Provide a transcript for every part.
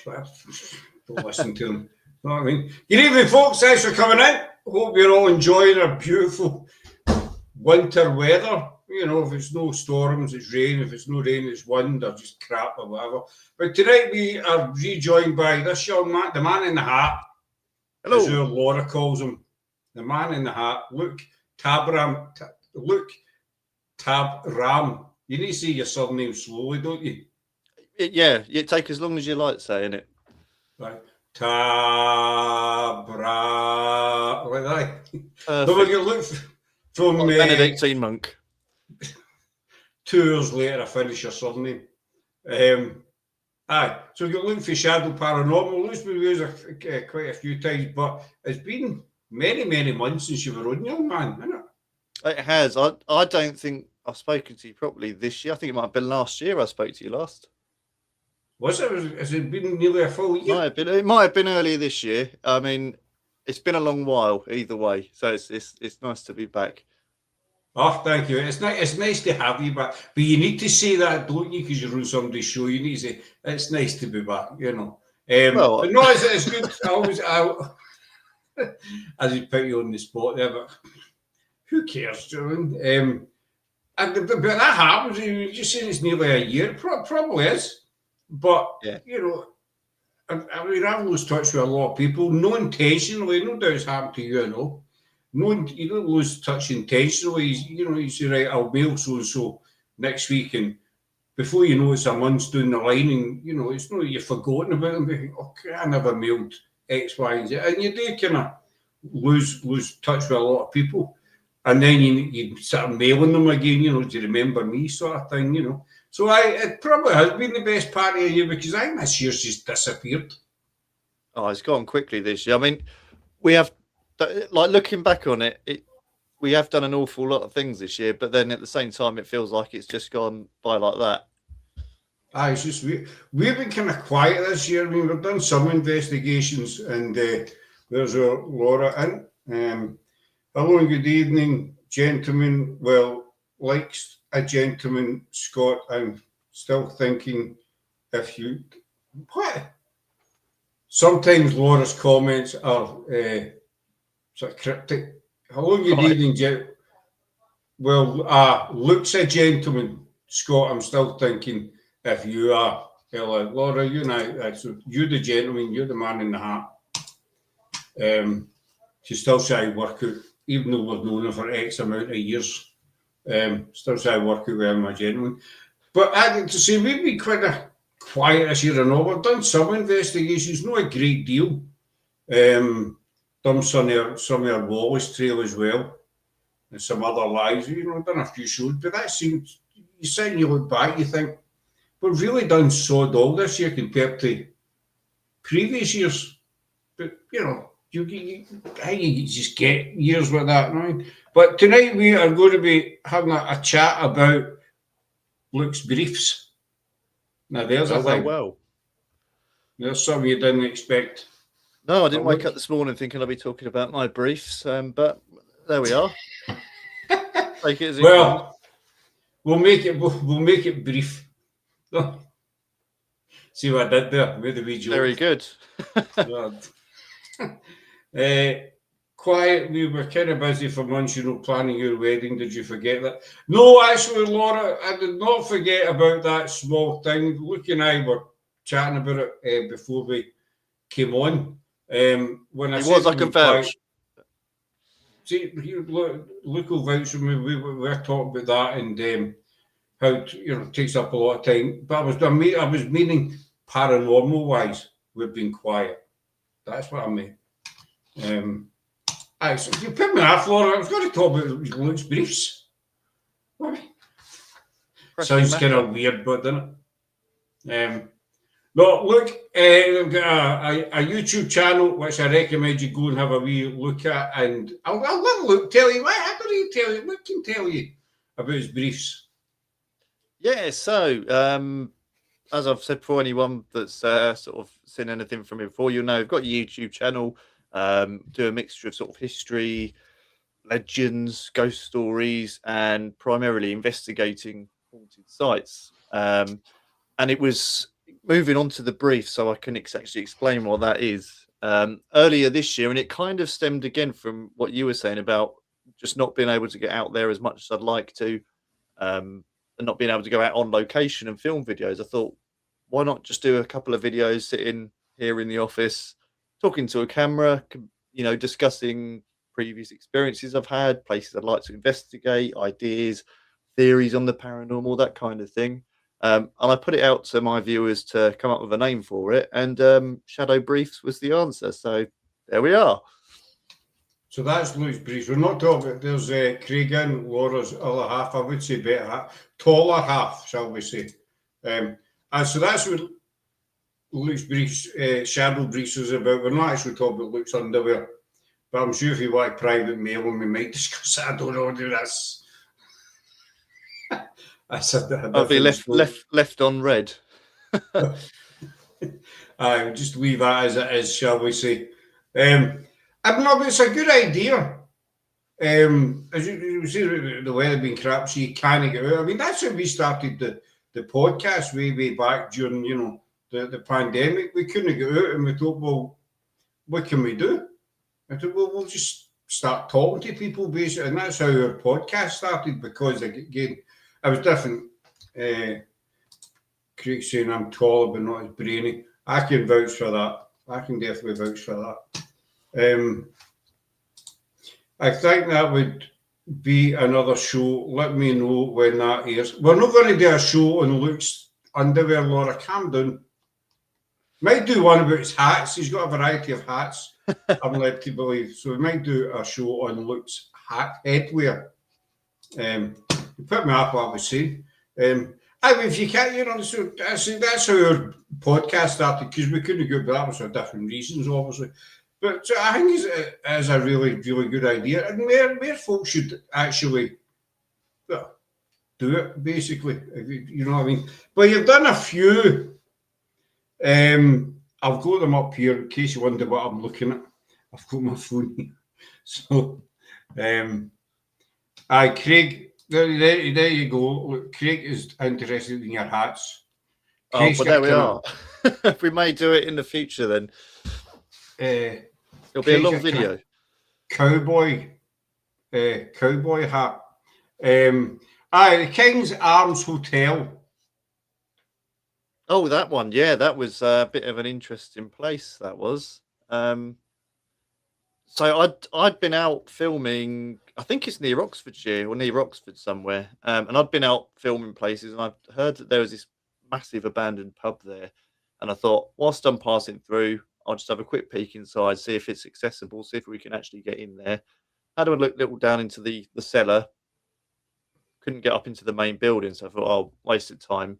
Don't listen to them. You know what I mean? Good evening, folks. Thanks for coming in. Hope you're all enjoying our beautiful winter weather. You know, if it's no storms, it's rain. If it's no rain, it's wind or just crap or whatever. But tonight we are rejoined by this young man, the man in the hat. Hello. As our Laura calls him. The man in the hat, Luke Tabram. Luke Tabram. You need to say your surname slowly, don't you? Yeah, you take as long as you like saying it. Right. Tabra. Like that. Perfect. But you look from like Benedictine monk. 2 years later, I finish your surname. Aye. So you're looking for Shadow Paranormal. Luke's been with us quite a few times, but it's been many, many months since you were on, young man, isn't it? It has. I don't think I've spoken to you properly this year. I think it might have been last year I spoke to you last. Was it? Has it been nearly a full year? It might have been earlier this year. I mean, it's been a long while either way, so it's nice to be back. Oh, thank you. It's nice to have you back, but you need to say that, don't you? Because you're on somebody's show. You need to say it's nice to be back. You know. But no, it's good. I just put you on the spot there, but who cares, John? But that happens. You're just saying it's nearly a year. It probably is. But, you know, I mean, I've lost touch with a lot of people, no intentionally, no doubt it's happened to you, I know. No, you don't lose touch intentionally. You say, right, I'll mail so-and-so next week, and before you know it's a month down the line, and, you know, it's not that you've forgotten about them, but okay, I never mailed X, Y, and Z. And you do kind of lose touch with a lot of people. And then you start mailing them again, you know, do you remember me, sort of thing, you know. So it probably has been the best part of the year, because I think this year's just disappeared. Oh, it's gone quickly this year. I mean, we have, like, looking back on it, we have done an awful lot of things this year, but then at the same time, it feels like it's just gone by like that. It's just we've been kind of quiet this year. I mean, we've done some investigations, and there's Laura in. Hello and good evening, gentlemen. Well, like a gentleman, Scott, I'm still thinking if you... What? Sometimes Laura's comments are sort of cryptic. Hello and good evening, well, Luke's a gentleman, Scott, I'm still thinking if you are. Laura, you and I, so you're the gentleman, you're the man in the hat. She still say work out, even though we've known her for X amount of years. Still say work out with my gentleman. But I to say we've been quite a quiet this year and all. We've done some investigations, not a great deal. Done some of our Wallace trail as well, and some other lies. You know, done a few shows, but that seems, you sit and you look back, you think, we've really done sod all this year compared to previous years. But, you know, you just get years with that, right? But tonight we are going to be having a chat about Luke's briefs. Now there's a thing. Well. There's something you didn't expect. No, I didn't wake up this morning thinking I'd be talking about my briefs, but there we are. Take it as it comes. We'll make it brief. See what I did there? Made a wee joke. Very good. Quiet, we were kind of busy for months, you know, planning your wedding. Did you forget that? No, actually, Laura, I did not forget about that small thing. Luke and I were chatting about it before we came on. When I said I can vouch. See, Luke will vouch for me. We were talking about that, and how it takes up a lot of time. But I was meaning paranormal wise, we've been quiet. That's what I mean. So if you put me off, Laura, I was going to talk about Luke's briefs. Sounds kind of weird, but doesn't it? No, Luke, we've got a YouTube channel which I recommend you go and have a wee look at, and I'll let Luke tell you. How do you tell you? Luke can tell you about his briefs. Yeah, so as I've said before, anyone that's sort of seen anything from me before, you'll know I've got a YouTube channel, do a mixture of sort of history, legends, ghost stories, and primarily investigating haunted sites. And it was moving on to the brief, so I can actually explain what that is. Earlier this year, and it kind of stemmed again from what you were saying about just not being able to get out there as much as I'd like to, and not being able to go out on location and film videos. I thought, why not just do a couple of videos sitting here in the office, talking to a camera, discussing previous experiences I've had, places I'd like to investigate, ideas, theories on the paranormal, that kind of thing. And I put it out to my viewers to come up with a name for it, and Shadow Briefs was the answer. So there we are. So that's Luke's Briefs. We're not talking about, there's Craig Laura's other half, I would say better half, taller half, shall we say. And so that's what Luke's Briefs, Shadow Briefs is about. We're not actually talking about Luke's underwear, but I'm sure if you want private mail, we might discuss it. I don't know, that's I'll be left on red. I just leave that as it is, shall we say. It's a good idea. As you see, the weather being crap, so you can't get out. I mean, that's when we started the podcast way back during, the pandemic. We couldn't get out, and we thought, well, what can we do? I thought, well, we'll just start talking to people, basically, and that's how our podcast started, because, again, I was different. Craig saying I'm taller but not as brainy. I can vouch for that. I can definitely vouch for that. I think that would be another show. Let me know when that airs. We're not going to do a show on Luke's underwear, Laura. Calm down. Might do one about his hats. He's got a variety of hats, I'm led to believe. So we might do a show on Luke's headwear. Put me up what I was saying. If you can't, so that's how our podcast started, because we couldn't go, but that was for different reasons, obviously. But I think it is a really, really good idea, and more folks should actually do it, basically. You know what I mean? But you've done a few. I've got them up here in case you wonder what I'm looking at. I've got my phone here. So, Craig, there you go. Look, Craig is interested in your hats. Craig's but there we are. We may do it in the future then. It'll be a long video. Cowboy hat. The King's Arms Hotel. Oh, that one. Yeah, that was a bit of an interesting place, that was. So I'd been out filming, I think it's near Oxfordshire or near Oxford somewhere, and I'd been out filming places, and I'd heard that there was this massive abandoned pub there, and I thought, whilst I'm passing through, I'll just have a quick peek inside, see if it's accessible, see if we can actually get in there. Had a little down into the cellar, couldn't get up into the main building, so I thought, oh, wasted time.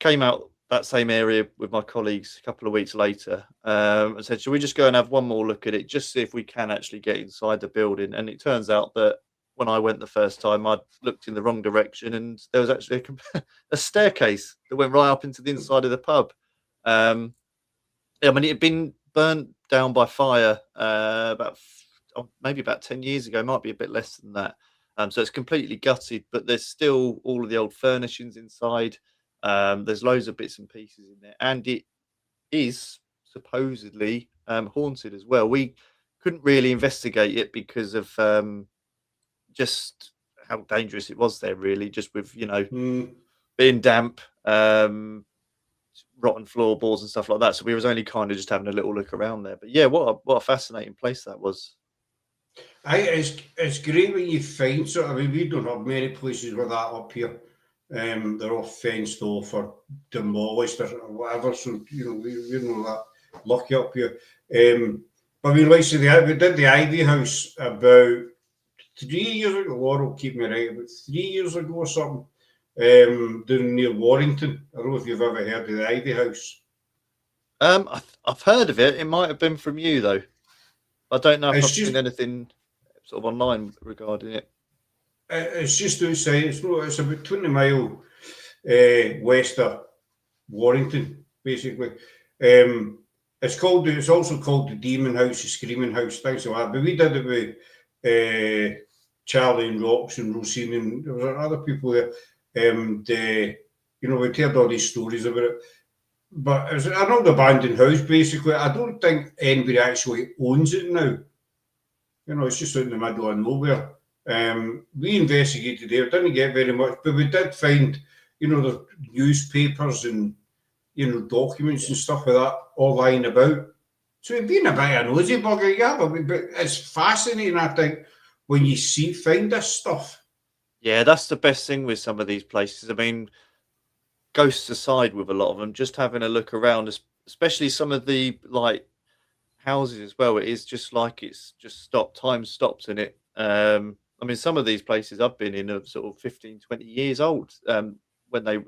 Came out that same area with my colleagues a couple of weeks later, and said, should we just go and have one more look at it, just see if we can actually get inside the building? And it turns out that when I went the first time, I'd looked in the wrong direction, and there was actually a staircase that went right up into the inside of the pub. I mean, it had been burnt down by fire maybe about 10 years ago, might be a bit less than that. So it's completely gutted, but there's still all of the old furnishings inside. There's loads of bits and pieces in there, and it is supposedly haunted as well. We couldn't really investigate it because of just how dangerous it was there, really, just with being damp, rotten floorboards and stuff like that. So we was only kind of just having a little look around there. But yeah, what a fascinating place that was. It's great when you find I mean, we don't have many places with that up here. They're all fenced off or demolished or whatever. So we're not that lucky up here. But I mean, like I say, we did the Ivy House about 3 years ago. Laura will keep me right, about 3 years ago or something. Down near Warrington. I don't know if you've ever heard of the Ivy House. I've heard of it. It might have been from you though. I don't know if I've seen anything sort of online regarding it. It's just outside. It's about 20 mile west of Warrington, basically. It's also called the Demon House, the Screaming House, things like that. But we did it with Charlie and Rox and Rosine, and there was other people there. And we'd heard all these stories about it. but it's an old abandoned house, basically. I don't think anybody actually owns it now. It's just out in the middle of nowhere. We investigated there, didn't get very much, but we did find, the newspapers and, documents and stuff like that all lying about. So we've been a bit of a nosy bugger, yeah, but it's fascinating, I think, when you find this stuff. Yeah, that's the best thing with some of these places. I mean, ghosts aside, with a lot of them, just having a look around, especially some of the like houses as well. It is just like it's just stopped. Time stops in it. I mean, some of these places I've been in are sort of 15, 20 years old. When they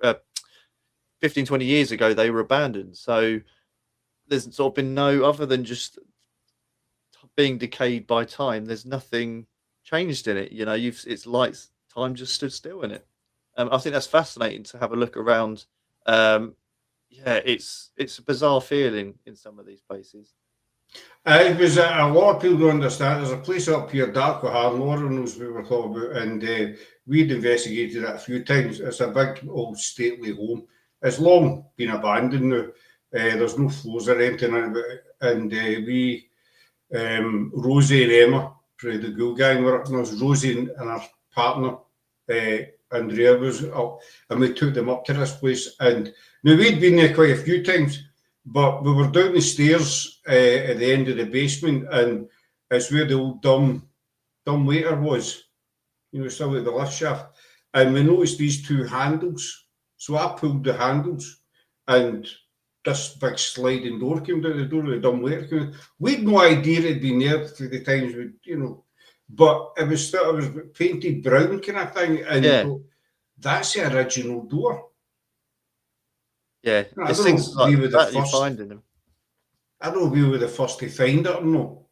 15, 20 years ago, they were abandoned. So there's sort of been no other than just being decayed by time. There's nothing changed in it. It's like time just stood still in it. I think that's fascinating to have a look around. Um, yeah, it's a bizarre feeling in some of these places. It was a lot of people don't understand. There's a place up here, Darkwater, Lauren knows what we're talking about, and we'd investigated it a few times. It's a big old stately home. It's long been abandoned now. There's no floors or anything in it, and Rosie and Emma, for the Ghoul Gang, were up, and there's Rosie and her partner, Andrea, was up, and we took them up to this place. And now we'd been there quite a few times, but we were down the stairs at the end of the basement, and it's where the old dumb waiter was, still at the lift shaft. And we noticed these two handles. So I pulled the handles, and this big sliding door came down the door of the dumb waiter came in. We'd no idea it'd been there for the times but it was painted brown kind of thing, and that's the original door. Yeah, I it's don't things know like if we were the that you first. find in them. I don't know if we were the first to find it or no.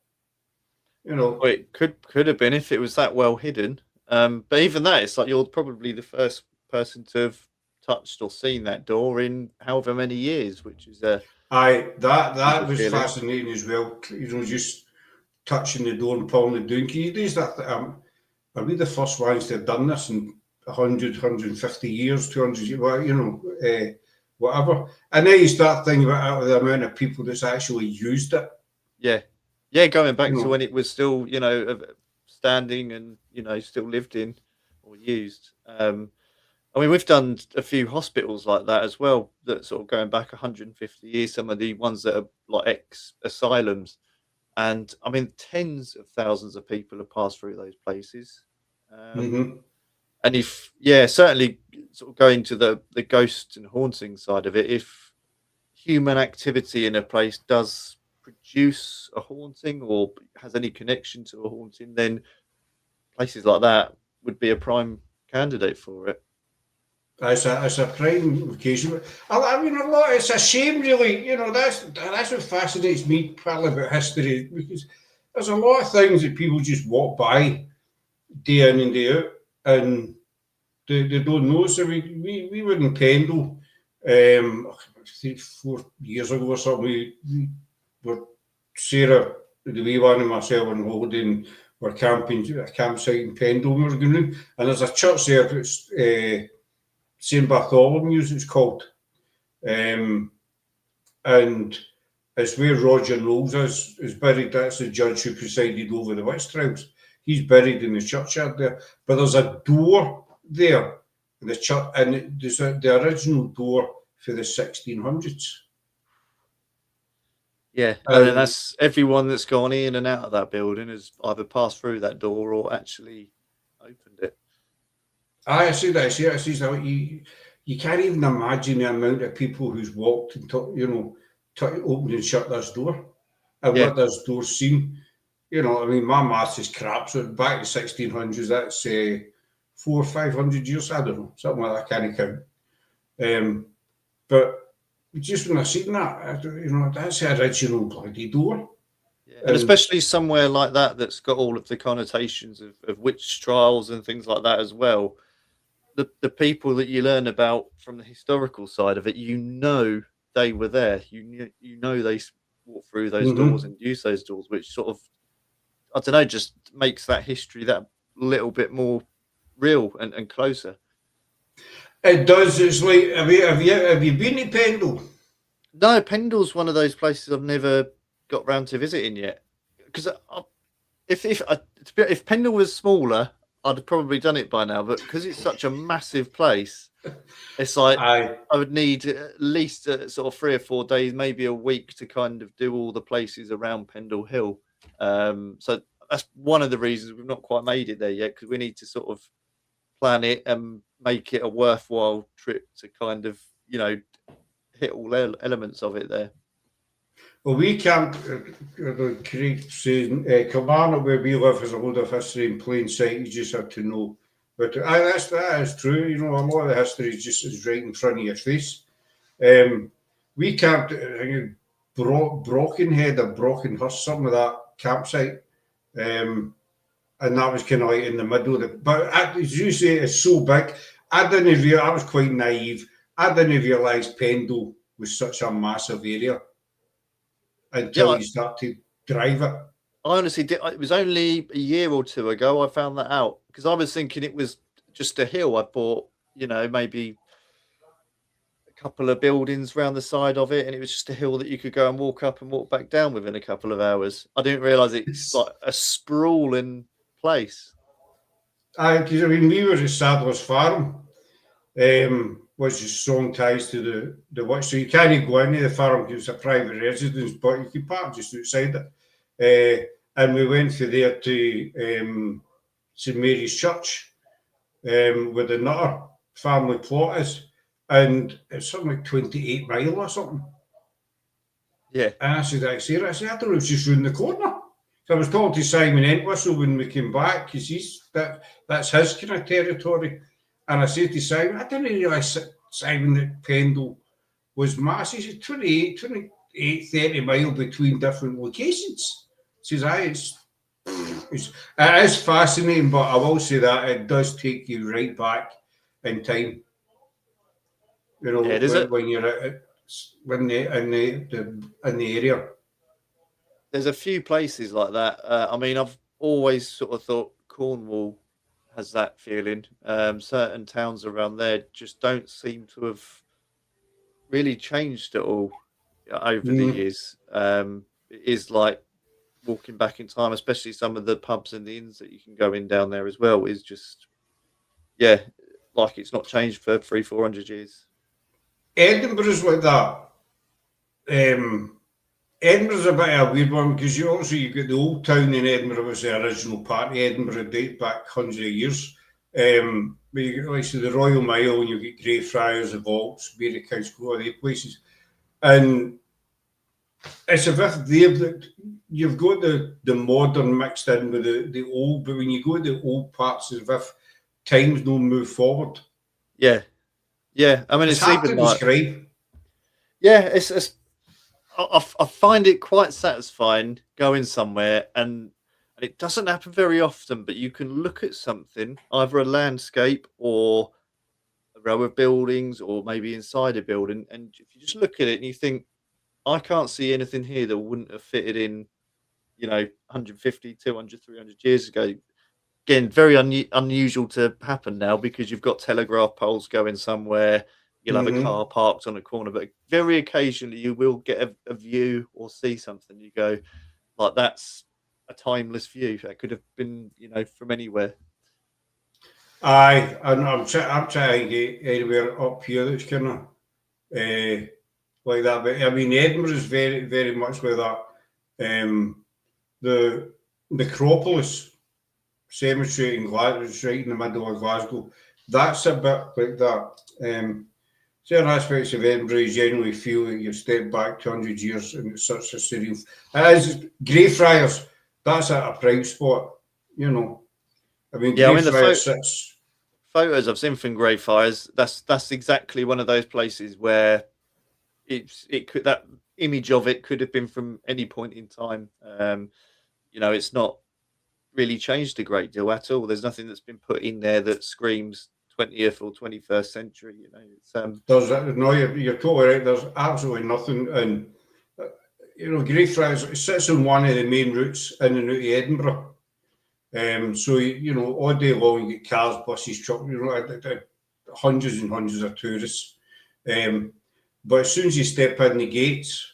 Well, it could have been if it was that well hidden. But even that, it's like you're probably the first person to have touched or seen that door in however many years, which is that was feeling. fascinating as well. Just touching the door and pulling it down. Can you do that? Are we the first ones to have done this in 100, 150 years, 200 years, whatever? And then you start thinking about the amount of people that's actually used it. Yeah, going back to when it was still, standing and, still lived in or used. I mean, we've done a few hospitals like that as well, that sort of going back 150 years, some of the ones that are like ex-asylums. And I mean, tens of thousands of people have passed through those places. And certainly sort of going to the ghost and haunting side of it, if human activity in a place does produce a haunting or has any connection to a haunting, then places like that would be a prime candidate for it. It's a prime occasion. I mean, it's a shame, really. That's what fascinates me partly about history, because there's a lot of things that people just walk by day in and day out, and they don't know. So we were in Pendle 3-4 years ago or something. We were Sarah, the wee one, and myself and Holden were camping at a campsite in Pendle. We were going in, and there's a church there that's St. Bartholomew's, it's called. And it's where Roger Knowles is buried. That's the judge who presided over the witch trials. He's buried in the churchyard there. But there's a door there in the church, and there's the original door for the 1600s. Yeah, and that's everyone that's gone in and out of that building has either passed through that door or actually opened it. I see that. I see that. You can't even imagine the amount of people who's walked and opened and shut this door, and what this door's seen. I mean, my maths is crap. So back in the 1600s, that's 400 or 500 years. I don't know, something like that. I can't count. But just when I seen that, that's the original bloody door. Yeah, and especially somewhere like that that's got all of the connotations of witch trials and things like that as well. The people that you learn about from the historical side of it, they were there. They walked through those doors and used those doors, which sort of, I don't know, just makes that history that little bit more real and closer. It does. It's like, have you been to Pendle? No, Pendle's one of those places I've never got round to visiting yet. Because if Pendle was smaller, I'd have probably done it by now. But because it's such a massive place, it's like Aye. I would need at least sort of 3 or 4 days, maybe a week, to kind of do all the places around Pendle Hill. So that's one of the reasons we've not quite made it there yet, because we need to sort of plan it and make it a worthwhile trip to kind of hit all elements of it there. Well, we can't, Craig saying, Kilmarnock, where we live, has a load of history in plain sight. You just have to know. But that is true. You know, a lot of the history is right in front of your face. We camped at Brockenhead or Brockenhurst, something of that campsite. And that was kind of like in the middle of it. But as you say, it's so big. I was quite naive. I didn't realise Pendle was such a massive area until you start to drive it. I honestly did. It was only a year or two ago I found that out, because I was thinking it was just a hill. I thought, maybe a couple of buildings round the side of it, and it was just a hill that you could go and walk up and walk back down within a couple of hours. I didn't realise it's like a sprawling place. Because we were at Sadler's Farm, which is strong ties to the watch. So you can't go into the farm because it's a private residence, but you can park just outside it. And we went through there to St Mary's Church, where the Nutter family plot is, and it's something like 28 mile or something. Yeah. And I said, I thought it was just round the corner. So I was talking to Simon Entwistle when we came back, because that's his kind of territory. And I said to Simon, I didn't realise, Simon, that Pendle was massive. He said 28, 30 mile between different locations. He says, it is fascinating, but I will say that it does take you right back in time. You know, when you're in the area. There's a few places like that. I mean, I've always sort of thought Cornwall has that feeling. Certain towns around there just don't seem to have really changed at all over the years. It is like walking back in time, especially some of the pubs and the inns that you can go in down there as well, is just, like it's not changed for 300-400 years. Edinburgh's like that. Edinburgh's a bit of a weird one, because you've got the old town in Edinburgh, was the original part of Edinburgh, date back hundreds of years. But you get like the Royal Mile, and you get Greyfriars, the Vaults, Mary Counts, all these places. And it's as if you've got the modern mixed in with the old, but when you go to the old parts, it's as if time's no move forward. Yeah. I mean, it's hard to describe. Yeah, I find it quite satisfying going somewhere, and it doesn't happen very often, but you can look at something, either a landscape or a row of buildings, or maybe inside a building, and if you just look at it and you think, I can't see anything here that wouldn't have fitted in, 150, 200, 300 years ago. Again, very unusual to happen now, because you've got telegraph poles going somewhere. You'll have a car parked on a corner, but very occasionally you will get a view or see something. You go, like, that's a timeless view. That could have been, from anywhere. Aye, and I'm trying to get anywhere up here that's kind of like that. But I mean, Edinburgh is very, very much like that. The Necropolis Cemetery in Glasgow, is right in the middle of Glasgow. That's a bit like that. Certain aspects of Edinburgh, you generally feel that you've stepped back 200 years, and it's such a surreal. It is Greyfriars. That's a prime spot, I mean, Greyfriars sits. Photos I've seen from Greyfriars, that's exactly one of those places where that image of it could have been from any point in time. It's not really changed a great deal at all. There's nothing that's been put in there that screams 20th or 21st century. No, you're totally right. There's absolutely nothing. And Greyfriars, it sits on one of the main routes in and out of Edinburgh. So all day long you get cars, buses, trucks. Hundreds and hundreds of tourists. But as soon as you step in the gates,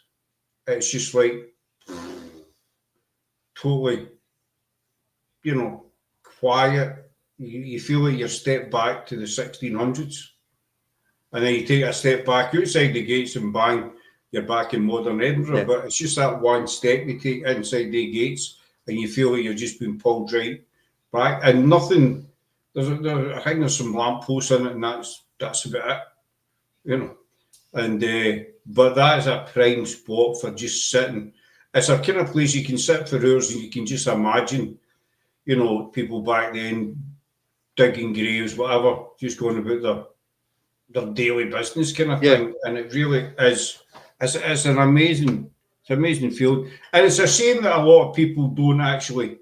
it's just like totally, quiet. You feel like you're stepped back to the 1600s. And then you take a step back outside the gates and bang, you're back in modern Edinburgh. Yeah. But it's just that one step you take inside the gates and you feel like you're just being pulled right back. And nothing, I think there's some lampposts in it and that's about it, And but that is a prime spot for just sitting. It's a kind of place you can sit for hours and you can just imagine, people back then digging graves, whatever, just going about their daily business kind of thing. And it really is, it's an amazing field. And it's a shame that a lot of people don't actually,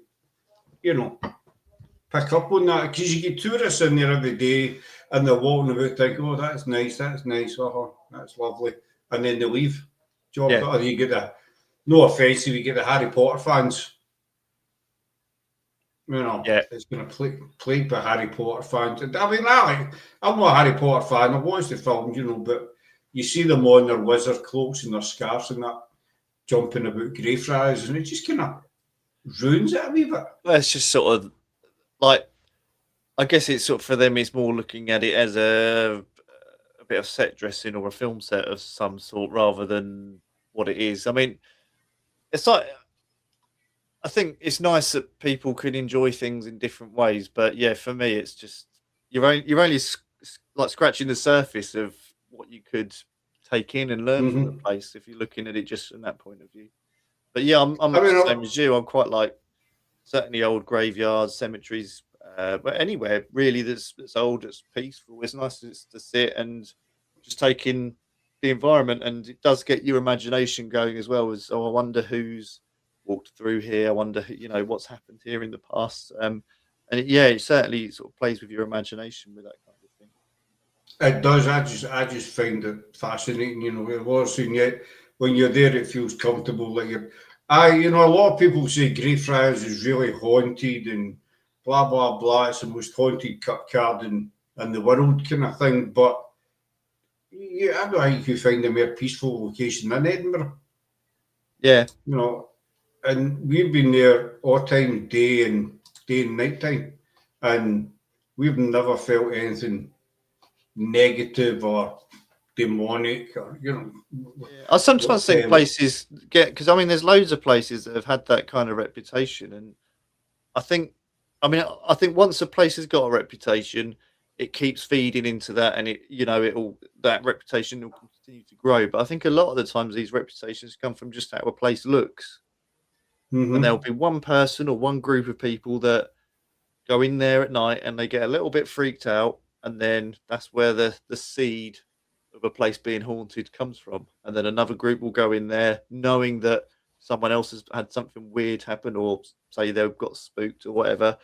pick up on that, because you get tourists in there every day and they're walking about thinking, oh, that's nice, oh, that's lovely. And then they leave. Or you get no offence if you get the Harry Potter fans. It's going to plagued by Harry Potter fans. I mean, I'm not a Harry Potter fan. I've watched the films, but you see them on their wizard cloaks and their scarves and that, jumping about Greyfriars, and it just kind of ruins it a wee bit. Well, it's just sort of like, I guess it's sort of, for them, it's more looking at it as a bit of set dressing or a film set of some sort rather than what it is. I mean, it's like, I think it's nice that people can enjoy things in different ways, but yeah, for me, it's just you're only like scratching the surface of what you could take in and learn from the place if you're looking at it just from that point of view. But yeah, I'm the same as you. I'm quite like certainly old graveyards, cemeteries, but anywhere really that's old, that's peaceful. It's nice to sit and just take in the environment, and it does get your imagination going as well. As, oh, I wonder who's walked through here. I wonder, what's happened here in the past. And it certainly sort of plays with your imagination with that kind of thing. It does. I just find it fascinating. And yet when you're there, it feels comfortable. Like a lot of people say Greyfriars is really haunted and blah blah blah. It's the most haunted kirkyard in the world, kind of thing. But yeah, I don't think you could find a more peaceful location than Edinburgh. Yeah. And we've been there all time, day and night time, and we've never felt anything negative or demonic, or I sometimes think places because I mean, there's loads of places that have had that kind of reputation, and I think once a place has got a reputation, it keeps feeding into that, and that reputation will continue to grow. But I think a lot of the times these reputations come from just how a place looks. And there'll be one person or one group of people that go in there at night and they get a little bit freaked out, and then that's where the seed of a place being haunted comes from. And then another group will go in there knowing that someone else has had something weird happen, or say they've got spooked or whatever,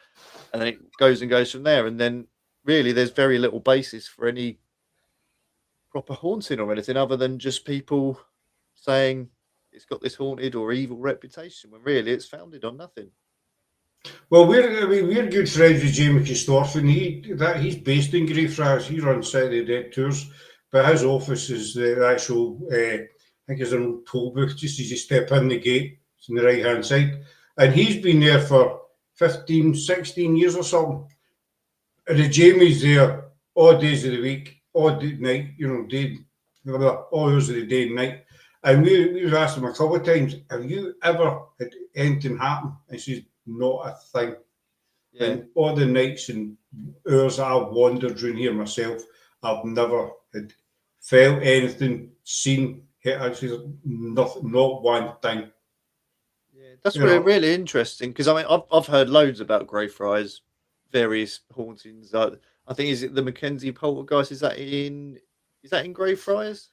and then it goes and goes from there. And then really there's very little basis for any proper haunting or anything other than just people saying it's got this haunted or evil reputation, when really it's founded on nothing. Well, we're good friends with Jamie Christopher, and he's based in Greyfriars. He runs City of the Dead tours, but his office is the actual, I think it's an old toll booth, just as you step in the gate. It's on the right hand side, and he's been there for 15, 16 years or something. And the Jamie's there all days of the week, all day, night, all hours of the day and night. And we've asked him a couple of times, have you ever had anything happen? And he says, not a thing. Yeah. And all the nights and hours that I've wandered around here myself, I've never had felt anything, seen, nothing, not one thing. Yeah, that's really interesting, because I mean, I've heard loads about Greyfriars, various hauntings. I think, is it the Mackenzie poltergeist? Is that in Greyfriars?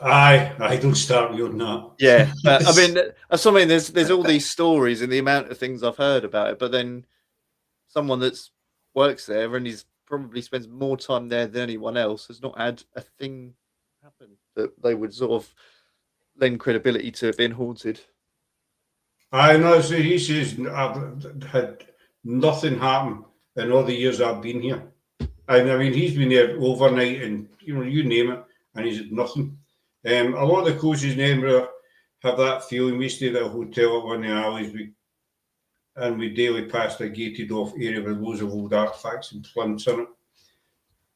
I don't start me on that. Yeah, but I mean, there's all these stories and the amount of things I've heard about it, but then someone that's works there and he's probably spends more time there than anyone else has not had a thing happen that they would sort of lend credibility to it being haunted. I know. So he says I've had nothing happen in all the years I've been here. And I mean, he's been there overnight, and you name it, and he's had nothing. A lot of the coaches in Edinburgh have that feeling. We stayed at a hotel at one of the alleys, and we daily passed a gated off area with loads of old artifacts and plinths in it.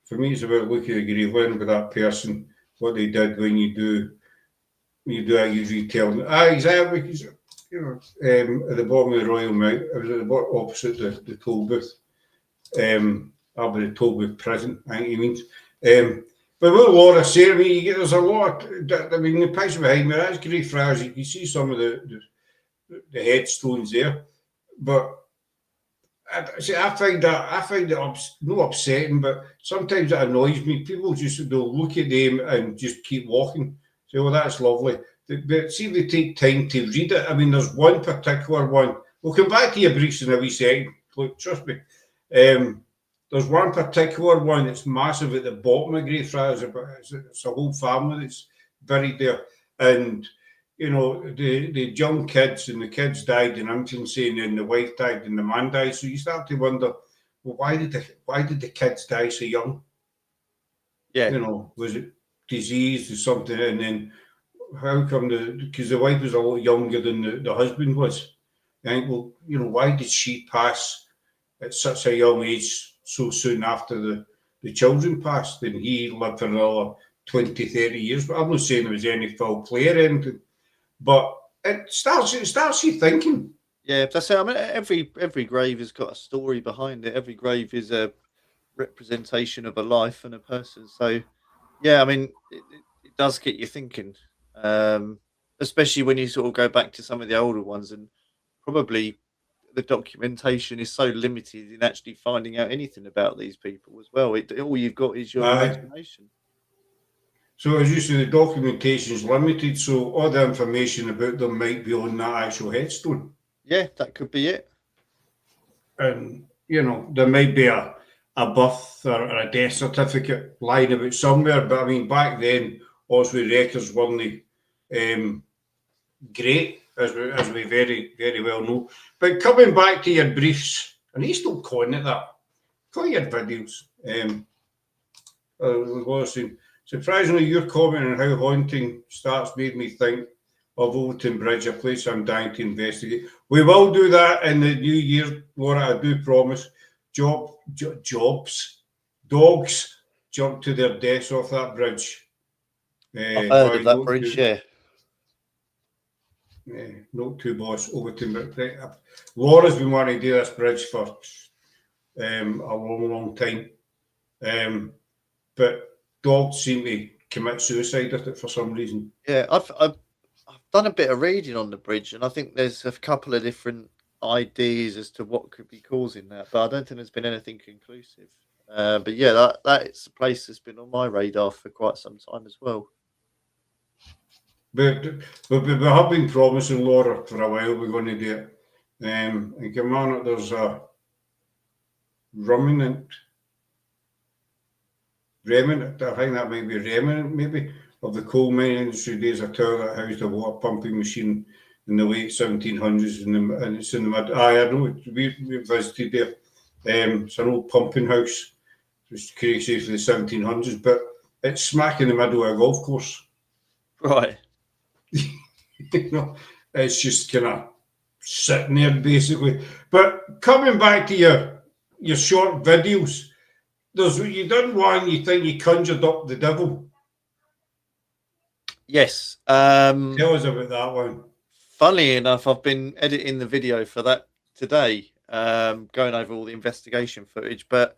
For me, it's about looking at the grave, learning about that person, what they did when you do that, you retell them. Exactly. Because, at the bottom of the Royal Mount, I was at the bottom opposite the toll booth. I'll be the toll booth prison, I think he means. But what Laura said to me, there's a lot. I mean, the picture behind me, that's Greyfriars. You can see some of the headstones there, but I find it not upsetting, but sometimes it annoys me. People they'll look at them and just keep walking. Say, "Oh, that's lovely," but see if they take time to read it. I mean, there's one particular one. We'll come back to your briefs in a wee second. Look, trust me. There's one particular one that's massive at the bottom of Greyfriars. It's a whole family that's buried there, and the young kids, and the kids died in infancy, and then the wife died and the man died. So you start to wonder, well, why did the kids die so young? Yeah. Was it disease or something? And then how come because the wife was a lot younger than the husband was. I think, well, why did she pass at such a young age so soon after the children passed, and he lived for another 20, 30 years? But I'm not saying there was any foul play or anything. But it starts you thinking. Yeah, that's it. I mean, every grave has got a story behind it. Every grave is a representation of a life and a person. So, yeah, I mean, it does get you thinking, especially when you sort of go back to some of the older ones, and probably the documentation is so limited in actually finding out anything about these people as well. All you've got is your imagination. So as you say, the documentation is limited, so all the information about them might be on that actual headstone. Yeah, that could be it. And, there might be a birth or a death certificate lying about somewhere, but I mean, back then, Oswald records weren't great, as we very, very well know. But coming back to your briefs, and he's still calling it that, call your videos. Surprisingly, your comment on how haunting starts made me think of Overton Bridge, a place I'm dying to investigate. We will do that in the new year, Laura, I do promise. Dogs jump to their deaths off that bridge. I've heard of that bridge, yeah. Note to boss, Overton Bridge. Laura's been wanting to do this bridge for a long, long time. But dogs seem to commit suicide at it for some reason. Yeah, I've done a bit of reading on the bridge, and I think there's a couple of different ideas as to what could be causing that, but I don't think there's been anything conclusive. But yeah, that is a place that's been on my radar for quite some time as well. But we have been promising Laura for a while we're going to do it. And come on, there's a remnant, I think that might be remnant maybe, of the coal mining industry days, a tower that housed a water pumping machine in the late 1700s, and it's in the mid. I know, we visited there. It's an old pumping house, it's crazy for the 1700s, but it's smack in the middle of a golf course. Right. It's just kind of sitting there basically. But coming back to your short videos, you done one, you think you conjured up the devil. Yes. Tell us about that one. Funnily enough, I've been editing the video for that today, going over all the investigation footage. But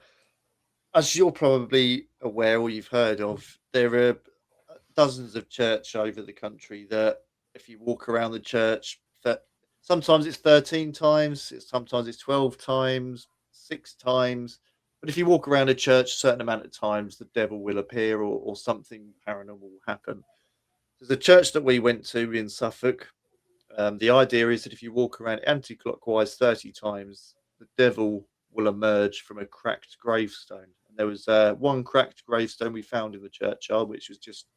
as you're probably aware or you've heard of, there are dozens of churches over the country that if you walk around the church, that sometimes it's 13 times, sometimes it's 12 times, 6 times. But if you walk around a church a certain amount of times, the devil will appear or something paranormal will happen. There's a church that we went to in Suffolk. The idea is that if you walk around anti-clockwise 30 times, the devil will emerge from a cracked gravestone. And there was one cracked gravestone we found in the churchyard, which was just,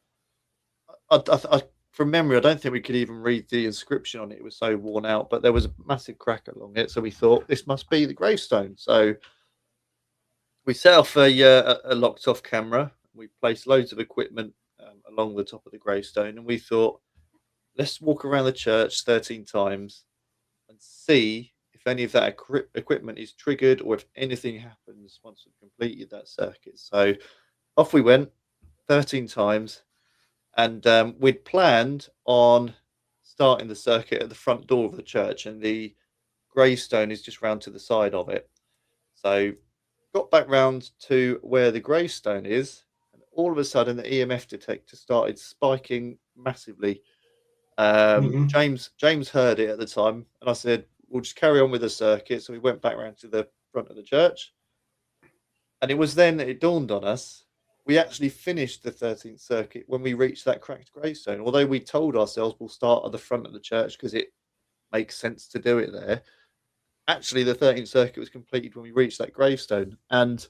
from memory, I don't think we could even read the inscription on it. It was so worn out, but there was a massive crack along it. So we thought this must be the gravestone. So we set off a locked off camera. We placed loads of equipment along the top of the gravestone, and we thought, let's walk around the church 13 times and see if any of that equipment is triggered or if anything happens once we've completed that circuit. So off we went 13 times, and we'd planned on starting the circuit at the front door of the church, and the gravestone is just round to the side of it. So got back round to where the gravestone is, and all of a sudden the EMF detector started spiking massively. Mm-hmm. James heard it at the time, and I said, "We'll just carry on with the circuit." So we went back round to the front of the church, and it was then that it dawned on us. We actually finished the 13th circuit when we reached that cracked gravestone. Although we told ourselves we'll start at the front of the church because it makes sense to do it there. Actually, the 13th circuit was completed when we reached that gravestone, and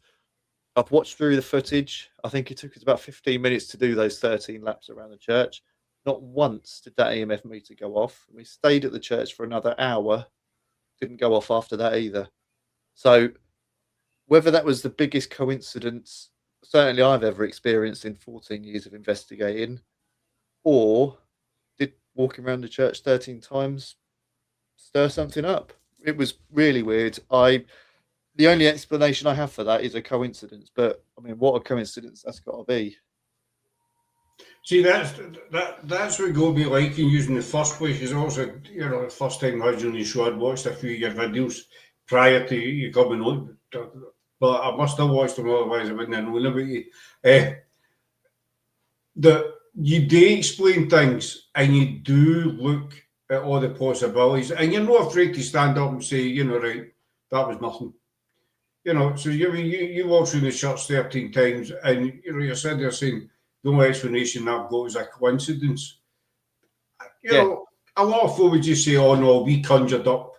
I've watched through the footage. I think it took us about 15 minutes to do those 13 laps around the church. Not once did that EMF meter go off. We stayed at the church for another hour. Didn't go off after that either. So whether that was the biggest coincidence, certainly I've ever experienced in 14 years of investigating, or did walking around the church 13 times stir something up? It was really weird. The only explanation I have for that is a coincidence, but I mean, what a coincidence that's got to be. See, that's what got me liking using the first place. Because also, the first time I was on the show, I'd watched a few of your videos prior to you coming on. But I must have watched them, otherwise I wouldn't have known about you. That you do explain things and you do look at all the possibilities, and you're not afraid to stand up and say, right, that was nothing. So you walk through the church 13 times, and you're sitting there saying the only explanation I've got is a coincidence. Yeah. A lot of folk would just say, "Oh no, we conjured up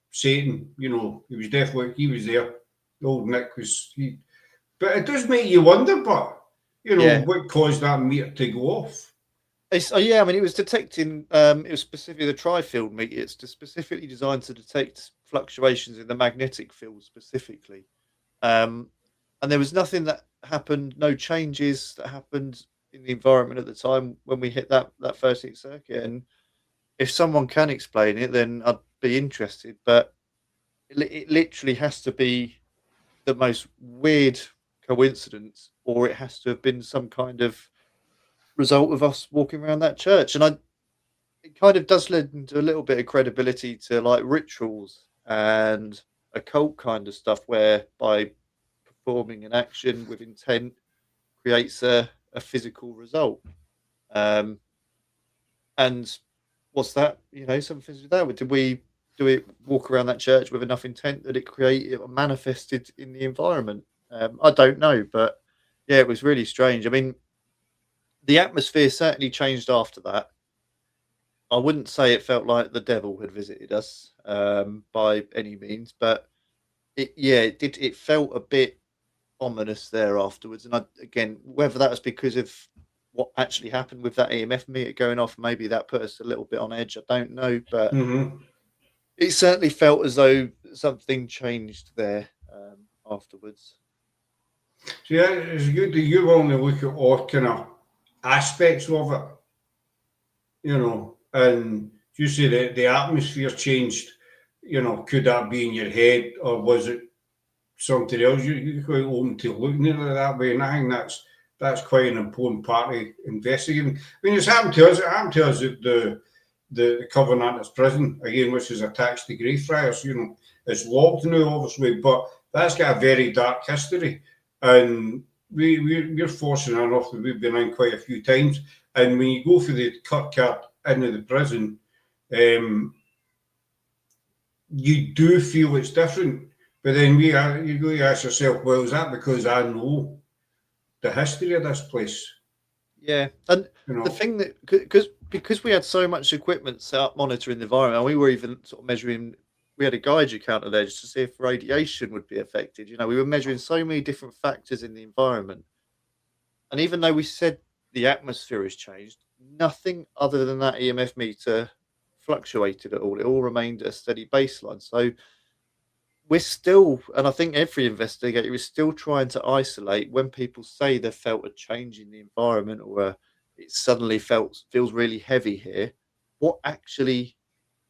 Satan." He was there. The old Nick was. But it does make you wonder. But Yeah. what caused that meter to go off? Yeah, I mean, it was detecting. It was specifically the tri-field meter. It's specifically designed to detect fluctuations in the magnetic field specifically. And there was nothing that happened, no changes that happened in the environment at the time when we hit that 13th circuit. And if someone can explain it, then I'd be interested. But it literally has to be the most weird coincidence, or it has to have been some kind of result of us walking around that church. And it kind of does lend into a little bit of credibility to like rituals and occult kind of stuff, where by performing an action with intent creates a physical result. Um, and what's that? Something to that. Did we do it? Walk around that church with enough intent that it created or manifested in the environment? I don't know, but yeah, it was really strange. I mean, the atmosphere certainly changed after that. I wouldn't say it felt like the devil had visited us by any means, but it did. It felt a bit ominous there afterwards. And again, whether that was because of what actually happened with that EMF meter going off, maybe that put us a little bit on edge. I don't know, but Mm-hmm. it certainly felt as though something changed there afterwards. So yeah, it's good that you're willing to look at all kind of aspects of it. And you say that the atmosphere changed. Could that be in your head, or was it something else? You're quite open to looking at it that way, and I think that's quite an important part of investigating. I mean, it's happened to us. It happened to us at the Covenanters prison again, which is attached to Greyfriars. It's locked now, obviously, but that's got a very dark history, and we're fortunate enough that we've been in quite a few times. And when you go for the cut card into the prison, you do feel it's different. But then you go to ask yourself, well, is that because I know the history of this place? Yeah, and the thing that because we had so much equipment set up monitoring the environment, and we were even sort of measuring. We had a Geiger counter there just to see if radiation would be affected. We were measuring so many different factors in the environment, and even though we said the atmosphere has changed, nothing other than that EMF meter fluctuated at all. It all remained a steady baseline. So we're still, and I think every investigator is still trying to isolate when people say they felt a change in the environment or it suddenly feels really heavy here. What actually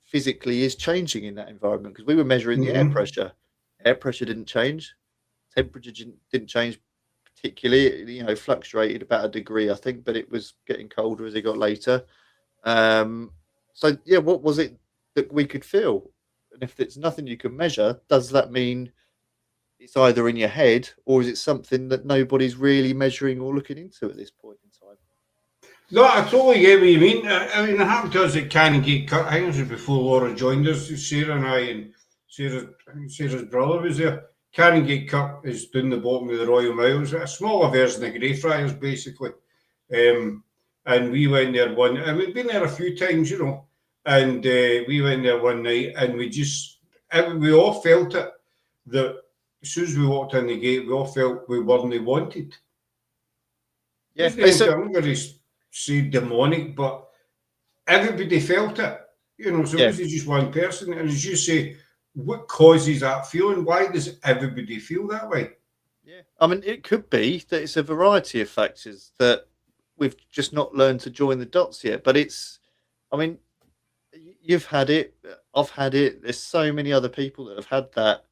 physically is changing in that environment? Because we were measuring the air Mm-hmm. pressure. Air pressure didn't change. Temperature didn't change particularly. Fluctuated about a degree, I think, but it was getting colder as it got later. So yeah, what was it that we could feel? And if it's nothing you can measure, does that mean it's either in your head or is it something that nobody's really measuring or looking into at this point in time? No, I totally get what you mean. I mean, it happened to us at Canongate Cup. I think it was before Laura joined us. Sarah and I and I think Sarah's brother was there. Canongate Cup is down the bottom of the Royal Mile. It's a smaller version of Greyfriars, basically. And we went there and we've been there a few times, and we went there one night and we all felt it, that as soon as we walked in the gate, we all felt we weren't wanted. Yeah, I'm not going to say demonic, but everybody felt it. So it wasn't just one person. And as you say, what causes that feeling? Why does everybody feel that way? yeah. I mean, it could be that it's a variety of factors that we've just not learned to join the dots yet. But I mean, you've had it, I've had it. There's so many other people that have had that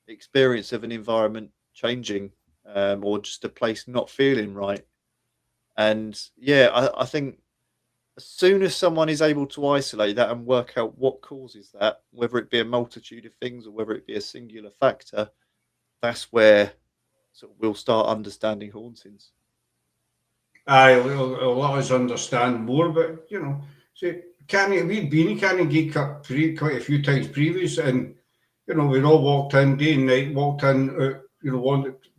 experience of an environment changing, or just a place not feeling right. And yeah, I think as soon as someone is able to isolate that and work out what causes that, whether it be a multitude of things or whether it be a singular factor, that's where sort of we'll start understanding hauntings. I'll let us understand more, but see, we'd been in Canongate Cup quite a few times previous, and we'd all walked in day and night, walked in,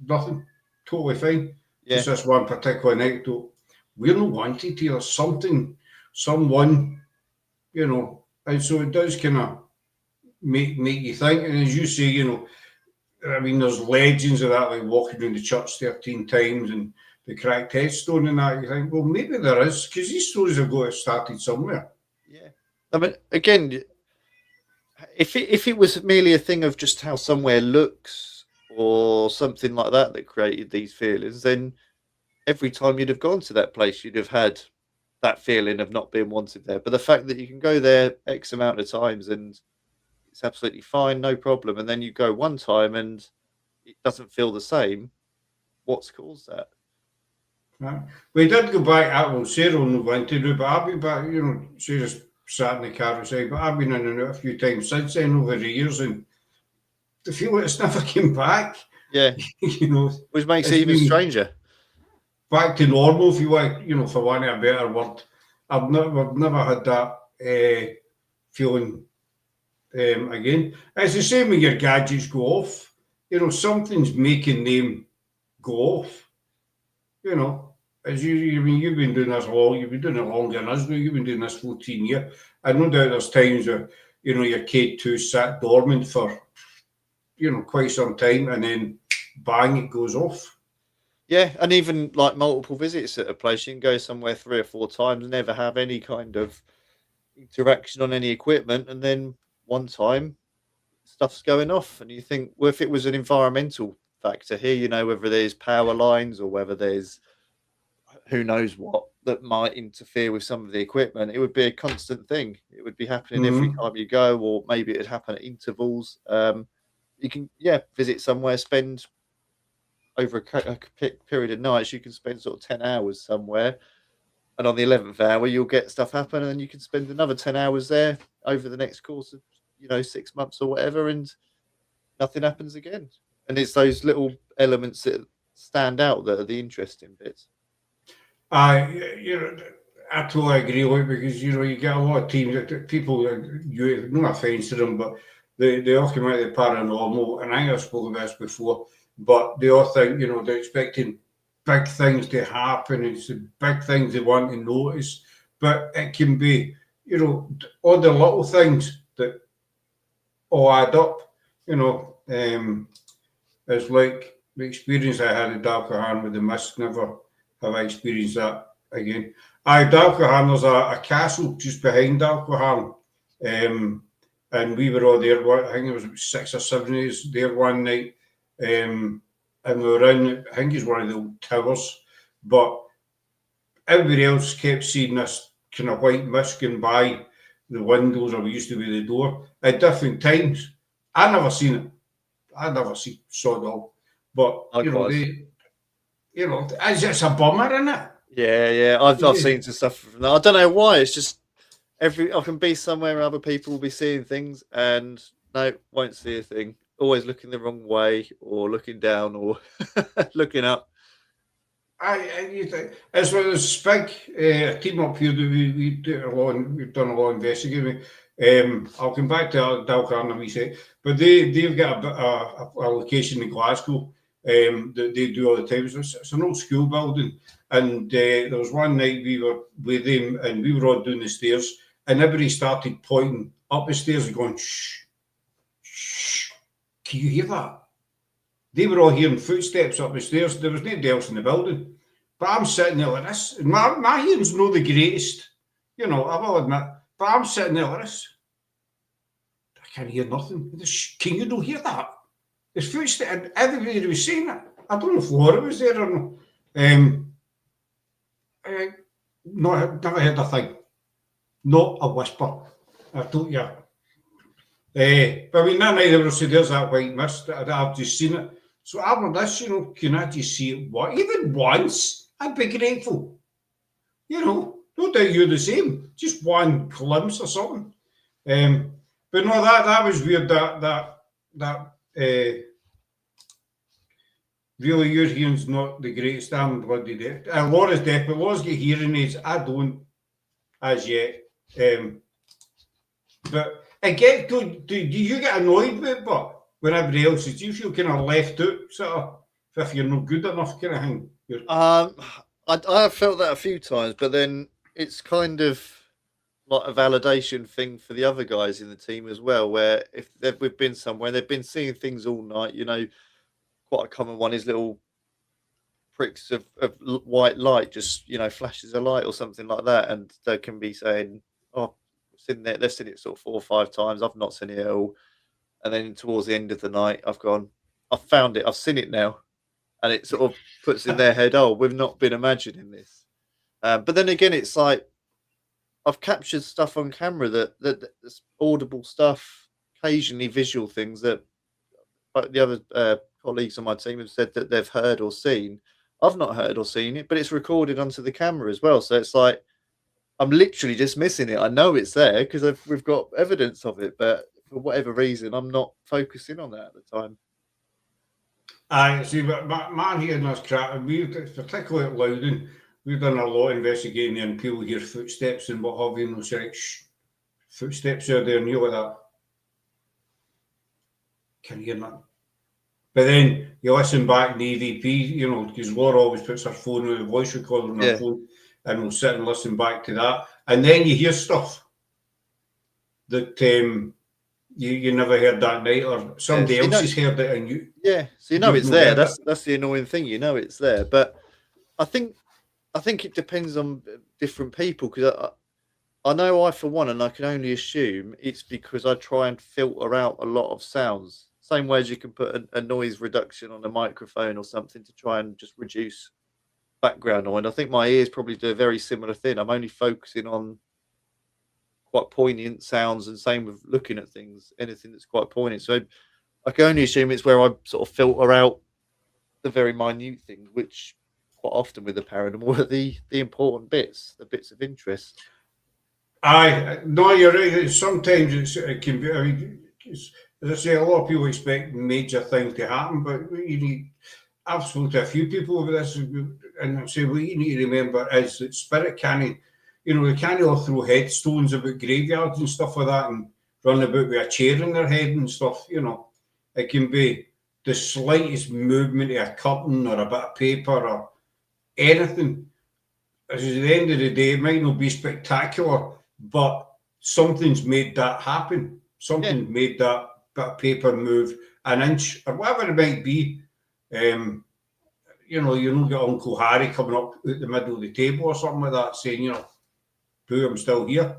nothing, totally fine. Yeah, Just this one particular night, though, we're not wanted here. Something, someone, and so it does kind of make you think. And as you say, I mean, there's legends of that, like walking around the church 13 times and the cracked headstone and that. You think, well, maybe there is, because these stories have got to started somewhere. yeah. I mean, again, if it was merely a thing of just how somewhere looks or something like that that created these feelings, then every time you'd have gone to that place, you'd have had that feeling of not being wanted there. But the fact that you can go there X amount of times and it's absolutely fine, no problem, and then you go one time and it doesn't feel the same, what's caused that? Right? We did go back, well, Sarah only went to do, but I've been back, Sarah's sat in the car outside, but I've been in and out a few times since then over the years, and I feel like it's never came back. Yeah, which makes it even stranger. Back to normal, if you want, for want of a better word. I've never had that feeling again. It's the same when your gadgets go off. Something's making them go off. As I mean, you've been doing this long. You've been doing it longer than us. You've been doing this 14 years. I no doubt there's times where your K2 sat dormant for quite some time, and then bang, it goes off. Yeah, and even like multiple visits at a place, you can go somewhere 3 or 4 times, never have any kind of interaction on any equipment, and then one time stuff's going off, and you think, well, if it was an environmental factor here, whether there's power lines or whether there's who knows what that might interfere with some of the equipment, it would be a constant thing. It would be happening every time you go, or maybe it'd happen at intervals. You can, visit somewhere, spend over a period of nights, you can spend sort of 10 hours somewhere, and on the 11th hour, you'll get stuff happen, and then you can spend another 10 hours there over the next course of, 6 months or whatever, and nothing happens again. And it's those little elements that stand out that are the interesting bits. I totally agree with you, because you get a lot of teams that people, no offense to them, but they all come out of the paranormal, and I think I've spoken about this before, but they all think they're expecting big things to happen. It's the big things they want to notice, but it can be all the little things that all add up. It's like the experience I had at Dalcahan with the mist. Never have I experienced that again. Dalcahan, there's a castle just behind Dalcahan, and we were all there. I think it was 6 or 7 days there one night, and we were in, I think it's one of the old towers, but everybody else kept seeing this kind of white mist going by the windows, or we used to be the door at different times. I never seen it. I never saw it all. But Likewise. it's a bummer, isn't it? Yeah. I've seen some stuff from that. I don't know why. It's just I can be somewhere where other people will be seeing things, and no, won't see a thing. Always looking the wrong way, or looking down, or looking up. It's one of those big team up here that we've done a lot of investigating. I'll come back to Dalcarn in a wee sec, but they've got a location in Glasgow that they do all the time. It's an old school building, and there was one night we were with them, and we were all doing the stairs, and everybody started pointing up the stairs and going, shh, shh, can you hear that? They were all hearing footsteps up the stairs. There was nobody else in the building. But I'm sitting there like this. My hearing's not the greatest, I will admit. But I'm sitting there like this. I can't hear nothing. Can you not hear that? There's footsteps, and everybody was saying it. I don't know if Laura was there or not. No, I've never heard a thing. Not a whisper. I told you. But I mean, that night they were saying, there's that white mist. I've just seen it. So after this, can I just see it even once? I'd be grateful. No doubt you're the same. Just one glimpse or something. But no, that was weird. That really your hearing's not the greatest. I'm bloody deaf. Laura's deaf, but Laura's got hearing aids. I don't as yet. But again, do you get annoyed with it? But when everybody else is, do you feel kind of left out, sort of, if you're not good enough, kind of thing? I've felt that a few times, but then it's kind of like a validation thing for the other guys in the team as well, where if we've been somewhere, they've been seeing things all night, quite a common one is little pricks of white light, just, flashes of light or something like that. And they can be saying, oh, they've seen it sort of 4 or 5 times. I've not seen it at all. And then towards the end of the night, I've found it. I've seen it now. And it sort of puts in their head, oh, we've not been imagining this. But then again, it's like, I've captured stuff on camera that's audible stuff, occasionally visual things that the other colleagues on my team have said that they've heard or seen. I've not heard or seen it, but it's recorded onto the camera as well. So it's like, I'm literally just missing it. I know it's there because we've got evidence of it, but for whatever reason, I'm not focusing on that at the time. I see, but my hearing is crap. Particularly at Loudon, we've done a lot of investigating and people hear footsteps and what have you, and they'll say, shh, footsteps are there, and you're like that. Can you hear that? But then you listen back in the EVP, because Laura always puts her phone with a voice recorder on her phone, and we'll sit and listen back to that. And then you hear stuff that you never heard that night, or somebody else has heard it, and you. Yeah, so it's there. That's the annoying thing. It's there, but I think it depends on different people, because I know for one, and I can only assume it's because I try and filter out a lot of sounds. Same way as you can put a noise reduction on a microphone or something to try and just reduce background noise. And I think my ears probably do a very similar thing. I'm only focusing on quite poignant sounds, and same with looking at things, anything that's quite poignant. So I can only assume it's where I sort of filter out the very minute things, which quite often with the paranormal are the important bits, the bits of interest. No, you're right. Sometimes it can be. I mean, as I say, a lot of people expect major things to happen, but you need absolutely a few people over this, and I say what you need to remember is that spirit can't, they can't all throw headstones about graveyards and stuff like that, and run about with a chair in their head and stuff. It can be the slightest movement of a curtain or a bit of paper or anything. At the end of the day, it might not be spectacular, but something's made that happen. Something's made that bit of paper move an inch or whatever it might be. You don't get Uncle Harry coming up at the middle of the table or something like that saying, boo, I'm still here.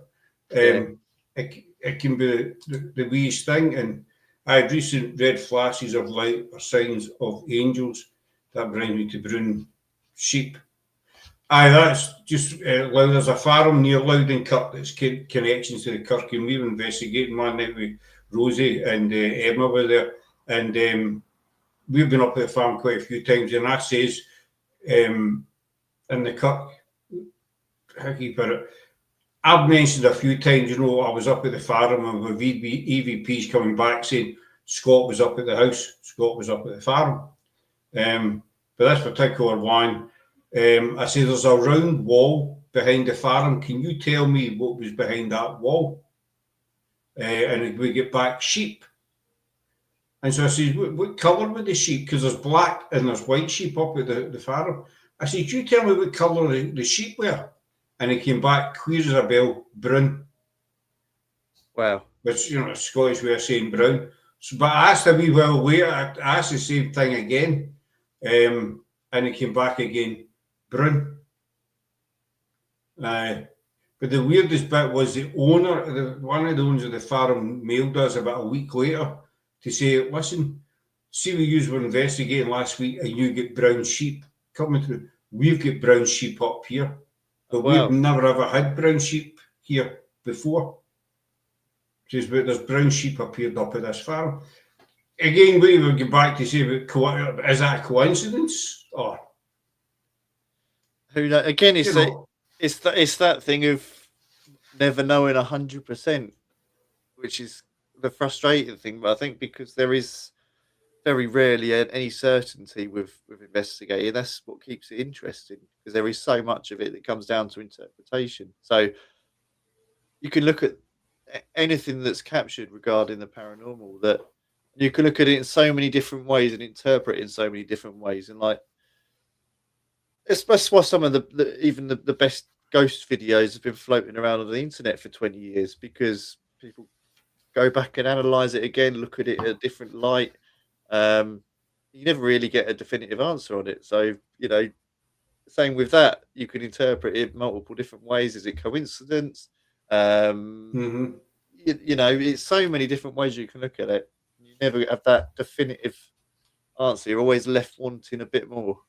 It can be the weest thing. And I had recent red flashes of light or signs of angels. That brings me to Brune sheep. Aye, that's just there's a farm near Loudoncutt that's connections to the Kirk, and we were investigating one night with Rosie and Emma were there, and we've been up at the farm quite a few times, and that says in the Kirk, how can you put it? I've mentioned a few times, I was up at the farm and with EVPs coming back saying Scott was up at the house, Scott was up at the farm. But this particular one, I say there's a round wall behind the farm. Can you tell me what was behind that wall? And we get back sheep. And so I said, what colour were the sheep? Because there's black and there's white sheep up at the farm. I said, you tell me what colour the sheep were? And he came back clear as a bell, brown. Wow. Which, a Scottish way of saying brown. So, but I asked a wee while later, I asked the same thing again. And he came back again, brown. But the weirdest bit was the owner, one of the owners of the farm mailed us about a week later to say, listen, see what you were investigating last week and you get brown sheep coming through. We've got brown sheep up here, but we've never ever had brown sheep here before. Says, but there's brown sheep appeared up at this farm. Again, we will get back to say, is that a coincidence? Or who knows? Again, it's that thing of never knowing 100%, which is the frustrating thing. But I think because there is very rarely any certainty with investigating, that's what keeps it interesting, because there is so much of it that comes down to interpretation. So you can look at anything that's captured regarding the paranormal, that you can look at it in so many different ways and interpret it in so many different ways. And like, that's why some of the best ghost videos have been floating around on the internet for 20 years, because people go back and analyze it again, look at it in a different light. You never really get a definitive answer on it. So, same with that. You can interpret it multiple different ways. Is it coincidence? It's so many different ways you can look at it. You never have that definitive answer. You're always left wanting a bit more.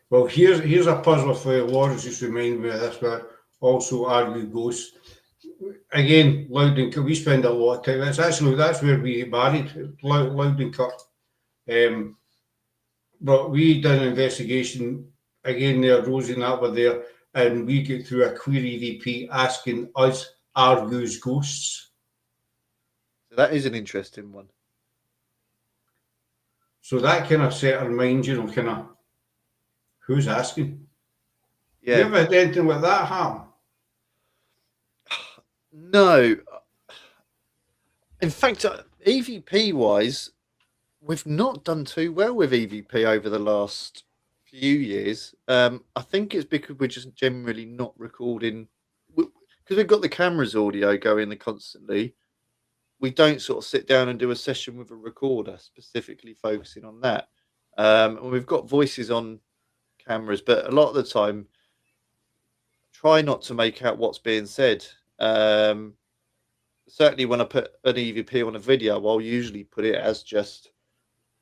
Well, here's a puzzle for you. Lawrence just reminded me of this, but also argue ghosts. Again, Loudoncutt, we spend a lot of time. That's where we married, Loudoncutt. But we did an investigation again there, Rosie and that were there, and we get through a queer EVP asking us, argues ghosts. So that is an interesting one. So that kind of set our mind, kind of, who's asking? Yeah. You ever had anything with that happen? No. In fact, EVP wise, we've not done too well with EVP over the last few years. I think it's because we're just generally not recording, because we've got the camera's audio going constantly. We don't sort of sit down and do a session with a recorder specifically focusing on that. And we've got voices on cameras, but a lot of the time, try not to make out what's being said. Certainly when I put an EVP on a video, I'll usually put it as just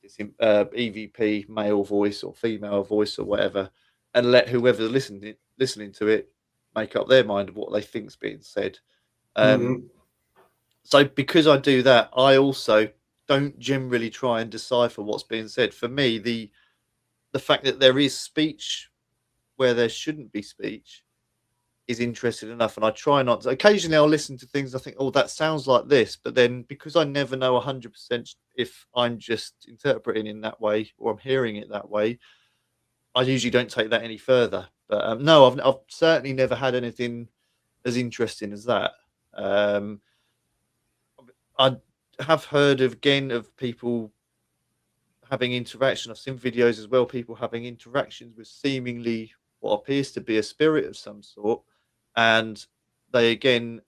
this EVP male voice or female voice or whatever, and let whoever listening to it make up their mind of what they think's being said. So because I do that, I also don't generally try and decipher what's being said. For me, the fact that there is speech where there shouldn't be speech is interesting enough, and I try not to. Occasionally I'll listen to things I think, oh, that sounds like this, but then because I never know 100% if I'm just interpreting in that way or I'm hearing it that way, I usually don't take that any further. But no, I've certainly never had anything as interesting as that. I have heard of people having interaction. I've seen videos as well, people having interactions with seemingly what appears to be a spirit of some sort. And they, again,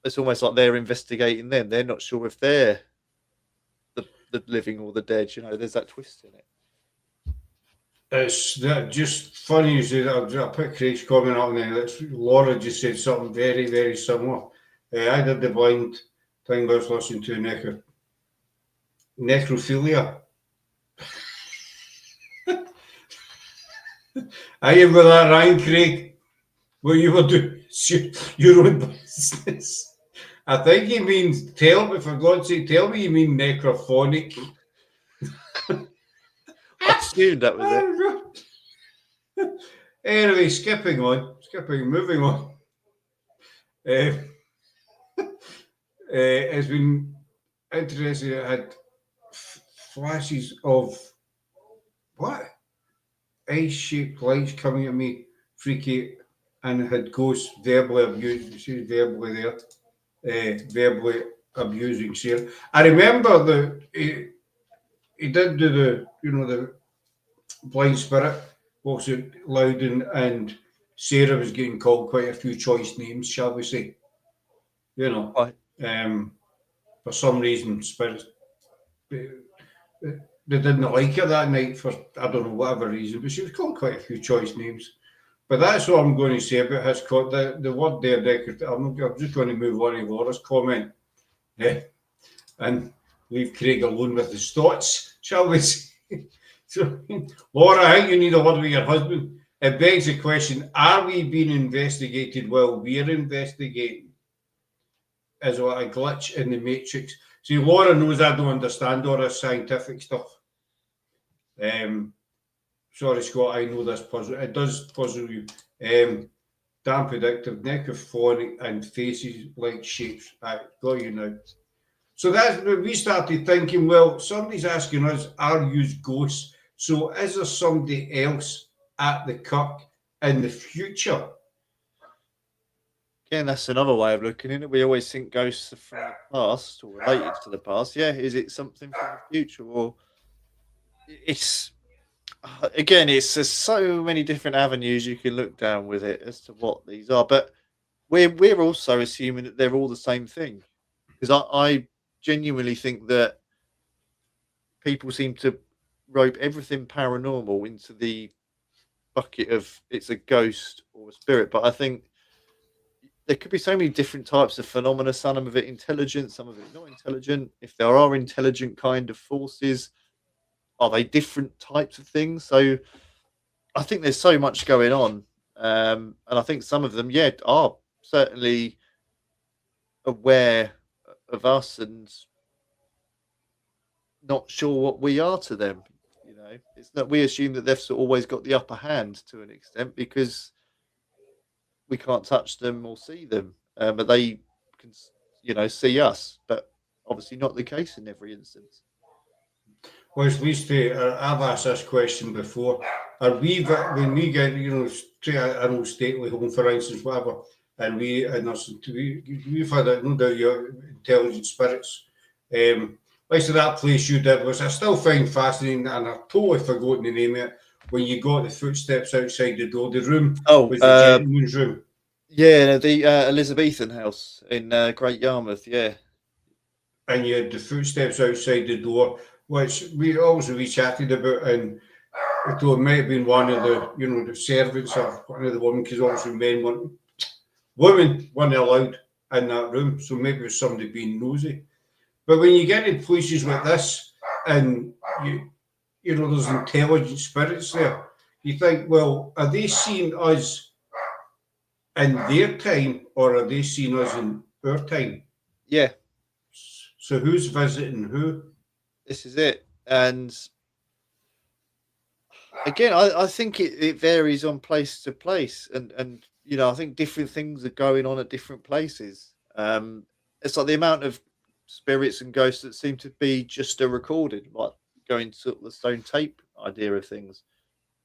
it's almost like they're investigating them. They're not sure if they're the living or the dead. There's that twist in it. It's just funny you say that. I'll put Craig's comment on there. Laura just said something very, very similar. I did the blind thing I was listening to necrophilia. I remember that, Ryan Craig, what you were doing your own business. I think you mean, tell me, for God's sake, tell me you mean necrophonic. I assumed that was it. Anyway, moving on. It's been interesting. I had flashes of what? Ice-shaped lights coming at me, freaky, and had ghosts verbally abused. She was verbally there, verbally abusing Sarah. I remember he did do the blind spirit walks out Loudon, and Sarah was getting called quite a few choice names, shall we say? Right. For some reason, spirits they didn't like her that night for I don't know whatever reason, but she was called quite a few choice names. But that's what I'm going to say about his the word there, Dick. I'm just going to move on to Laura's comment, and leave Craig alone with his thoughts, shall we say? So, Laura, I think you need a word with your husband. It begs the question: are we being investigated while we're investigating? Is what a glitch in the matrix? See, Laura knows I don't understand all this scientific stuff. Sorry, Scott, I know this puzzle. It does puzzle you. Damn predictive, necrophonic, and faces like shapes. I got you now. So that's when we started thinking, well, somebody's asking us, are you ghosts? So is there somebody else at the Kirk in the future? Again, that's another way of looking at it. We always think ghosts are from the past or related to the past. Yeah, is it something from the future, or it's again, it's there's so many different avenues you can look down with it as to what these are. But we're also assuming that they're all the same thing, because I genuinely think that people seem to rope everything paranormal into the bucket of it's a ghost or a spirit. But I think there could be so many different types of phenomena, some of it intelligent, some of it not intelligent. If there are intelligent kind of forces, are they different types of things? So I think there's so much going on. And I think some of them, yeah, are certainly aware of us and not sure what we are to them. You know, it's not, we assume that they've always got the upper hand to an extent because we can't touch them or see them, but they can, see us. But obviously, not the case in every instance. Well, at least I've asked this question before. Are we, when we get, to an old stately home, for instance, whatever, and we've had, no doubt, your intelligent spirits. Like so that place you did, which I still find fascinating, and I've totally forgotten the name of it, when you got the footsteps outside the door. The room was the gentleman's room. Yeah, the Elizabethan house in Great Yarmouth, yeah. And you had the footsteps outside the door, which we chatted about, and it might have been one of the servants or one of the women, because obviously women weren't allowed in that room, so maybe it was somebody being nosy. But when you get in places like this, and there's intelligent spirits there, you think, well, are they seeing us in their time, or are they seeing us in our time? Yeah. So who's visiting who? This is it. And again, I think it varies on place to place, and I think different things are going on at different places. It's like the amount of spirits and ghosts that seem to be just a recording, like going to the stone tape idea of things.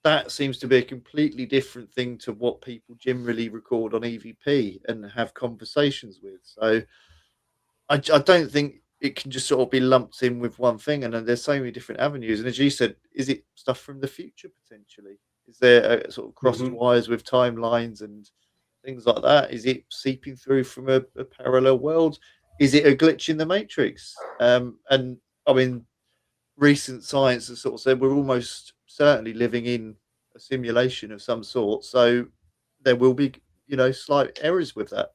That seems to be a completely different thing to what people generally record on EVP and have conversations with. So I don't think it can just sort of be lumped in with one thing. And then there's so many different avenues. And as you said, is it stuff from the future potentially? Is there a sort of crossed wires with timelines and things like that? Is it seeping through from a parallel world? Is it a glitch in the matrix? And I mean, recent science has sort of said we're almost certainly living in a simulation of some sort. So there will be, slight errors with that.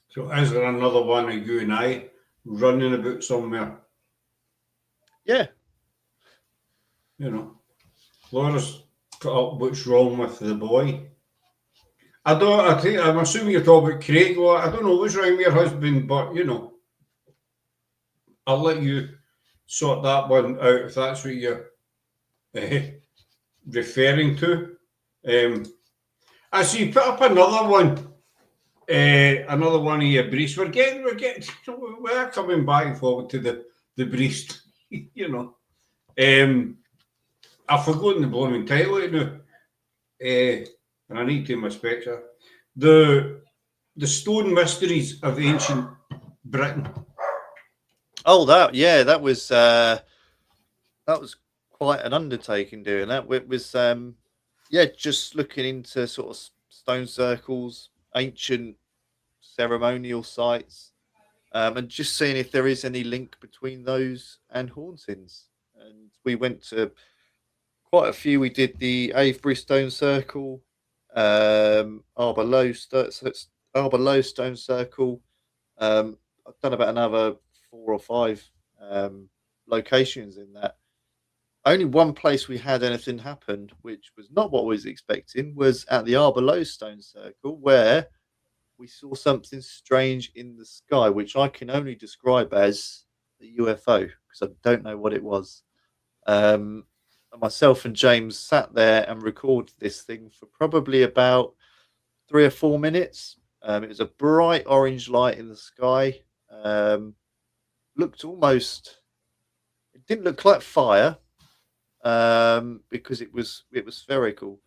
So is there another one of you and I running about somewhere? Yeah. Laura's put up what's wrong with the boy. I'm assuming you're talking about Craig. Well, I don't know what's wrong with your husband, but I'll let you sort that one out if that's what you're uh, referring to. I see you put up another one. Another one of your briefs. We're coming back and forward to the briefs. I've forgotten the blooming title now. And I need to my spectre. The Stone Mysteries of Ancient Britain. Oh, that was quite an undertaking doing that. It was just looking into sort of stone circles, ancient ceremonial sites, and just seeing if there is any link between those and hauntings. And we went to quite a few. We did the Avebury Stone Circle, Arbor Low Stone Circle. I've done about another 4 or 5 locations in that. Only one place we had anything happen, which was not what we was expecting, was at the Arbor Low Stone Circle, where we saw something strange in the sky, which I can only describe as a UFO because I don't know what it was. Myself and James sat there and recorded this thing for probably about 3 or 4 minutes. It was a bright orange light in the sky. Looked almost. It didn't look like fire because it was spherical.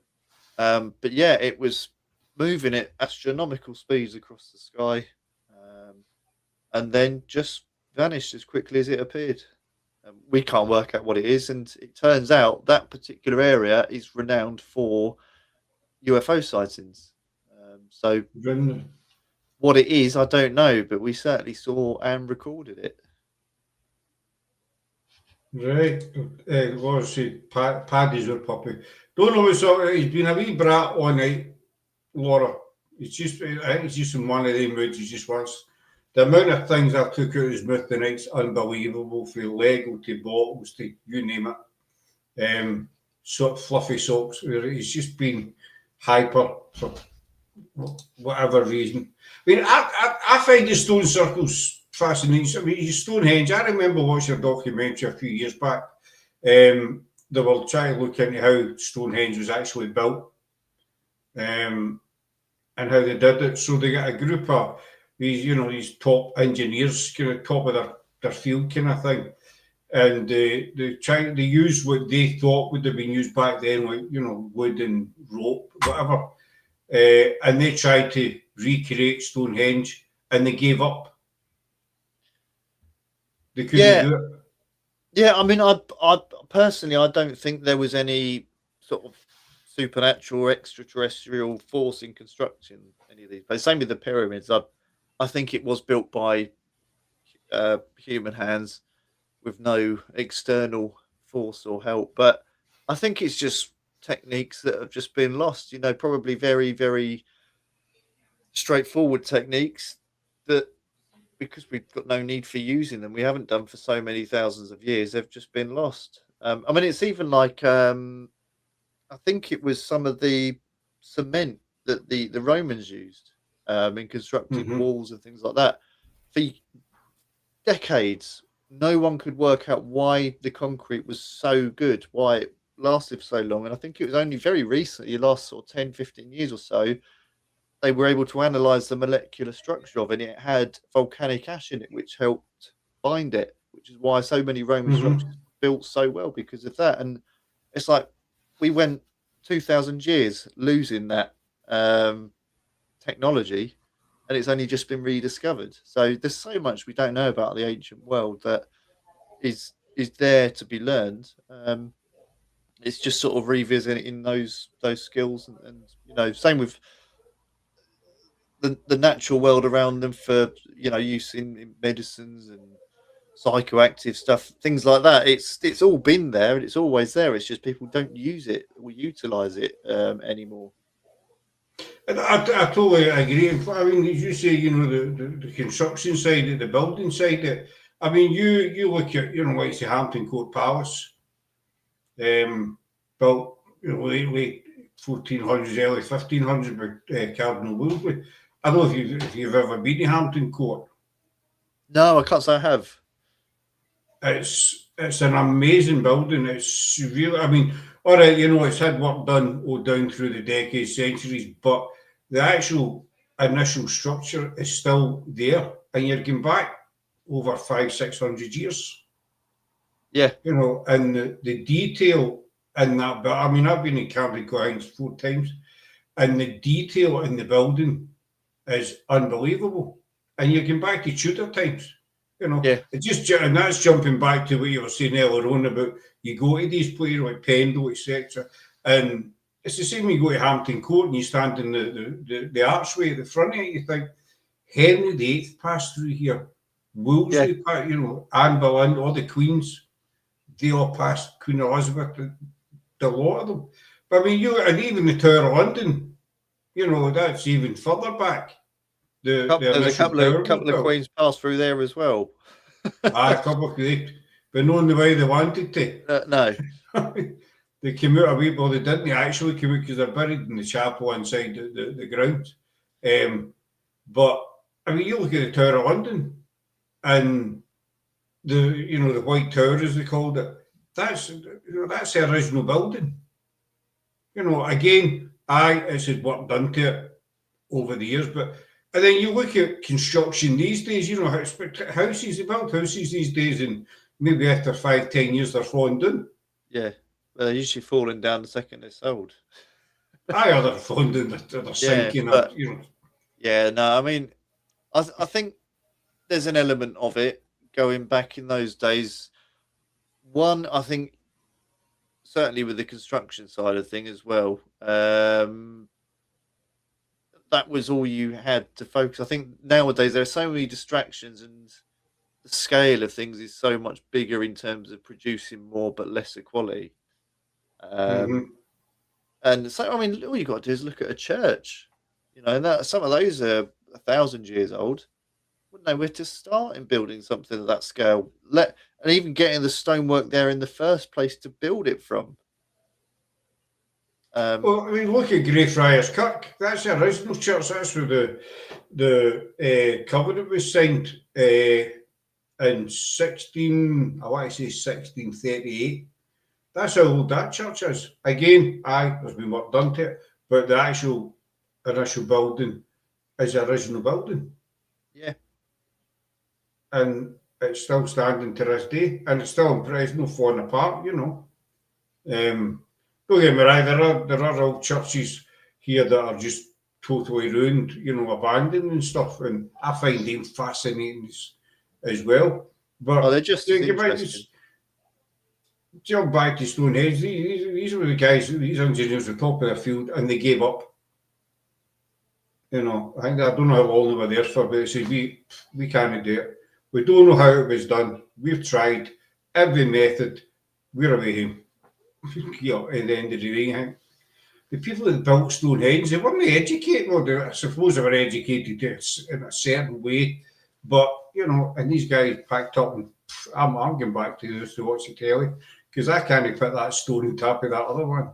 But yeah, it was moving at astronomical speeds across the sky, and then just vanished as quickly as it appeared. We can't work out what it is, and it turns out that particular area is renowned for UFO sightings. So what it is, I don't know, but we certainly saw and recorded it. Right. Obviously, Paddy's your puppy. Don't know what's up. He's been a wee brat all night, Laura. I think he's just in one of them moods. He just wants. The amount of things I took out of his mouth tonight's unbelievable. From Lego to bottles to you name it. Fluffy socks. He's just been hyper for whatever reason. I mean, I find the stone circles fascinating. I mean, Stonehenge. I remember watching a documentary a few years back. They were trying to look into how Stonehenge was actually built, and how they did it. So they got a group of these top engineers, kind of top of their field, kind of thing, and they use what they thought would have been used back then, like wood and rope, whatever. And they tried to recreate Stonehenge, and they gave up. They couldn't do it. Yeah, I mean, I personally, I don't think there was any sort of supernatural or extraterrestrial force in constructing any of these. But same with the pyramids. I think it was built by human hands with no external force or help. But I think it's just techniques that have just been lost. Probably very, very straightforward techniques that, because we've got no need for using them, we haven't done for so many thousands of years, they've just been lost. I mean, it's even like I think it was some of the cement that the Romans used in constructing walls and things like that. For decades, no one could work out why the concrete was so good, why it lasted for so long. And I think it was only very recently, the last sort of 10, 15 years or so, they were able to analyze the molecular structure of it. And it had volcanic ash in it, which helped bind it, which is why so many Roman structures built so well because of that. And it's like we went 2,000 years losing that technology, and it's only just been rediscovered. So there's so much we don't know about the ancient world that is there to be learned. It's just sort of revisiting those skills, and same with the natural world around them for use in medicines and psychoactive stuff, things like that. It's all been there and it's always there. It's just people don't use it or utilize it anymore. And I totally agree. I mean, as you say, the construction side, the building side. I mean, you look at like the Hampton Court Palace, built late 1400s, early 1500s with Cardinal Wolsey. I don't know if you've ever been to Hampton Court. No, I can't say I have. It's an amazing building. It's really, I mean, all right, it's had work done down through the decades, centuries, but the actual initial structure is still there, and you're going back over 500-600 years. Yeah. And the detail in that, but I mean, I've been in Cardiff 4 times, and the detail in the building is unbelievable. And you can back to Tudor times, Yeah. and that's jumping back to what you were saying earlier on about you go to these places like Pendle, etc. And it's the same when you go to Hampton Court and you stand in the archway at the front of it, you think Henry VIII passed through here, Wolsey, Anne Boleyn, all the queens, they all passed, Queen Elizabeth, the lot of them. But I mean, and even the Tower of London, that's even further back. There's a couple of queens passed through there as well. A couple of queens, but not in the way they wanted to. No. They came out a wee, well, they didn't actually come out because they're buried in the chapel inside the grounds. But I mean, you look at the Tower of London and the White Tower, as they called it. That's the original building. Again, it's had work done to it over the years, and then you look at construction these days. Houses, they build houses these days, and maybe after 5-10 years they're falling down. Yeah, well, they're usually falling down the second they're sold. They're falling down. They're sinking. Yeah, no, I mean, I think there's an element of it going back in those days. One, I think, certainly with the construction side of thing as well, that was all you had to focus. I think nowadays there are so many distractions and the scale of things is so much bigger in terms of producing more but lesser quality. And so, I mean, all you got to do is look at a church, and some of those are 1,000 years old. Wouldn't know where to start in building something of that scale, and even getting the stonework there in the first place to build it from. Well, I mean, look at Greyfriars Kirk. That's the original church. That's where the covenant was signed in 1638. That's how old that church is. Again, there's been work done to it, but the actual initial building is the original building. Yeah. And it's still standing to this day, and it's still impressive, not falling apart, Don't get me right, there are old churches here that are just totally ruined, abandoned and stuff, and I find them fascinating as well. But they're just interesting. Jump back to Stonehenge. These were the guys, these engineers were top of their field, and they gave up. I don't know how long they were there for, but they said, we can't do it. We don't know how it was done. We've tried every method. We're away home. At the end of the day, the people that built Stonehenge, they weren't educated. Well, I suppose they were educated in a certain way, but and these guys packed up and I'm going back to this to watch the telly because I can't put that stone on top of that other one.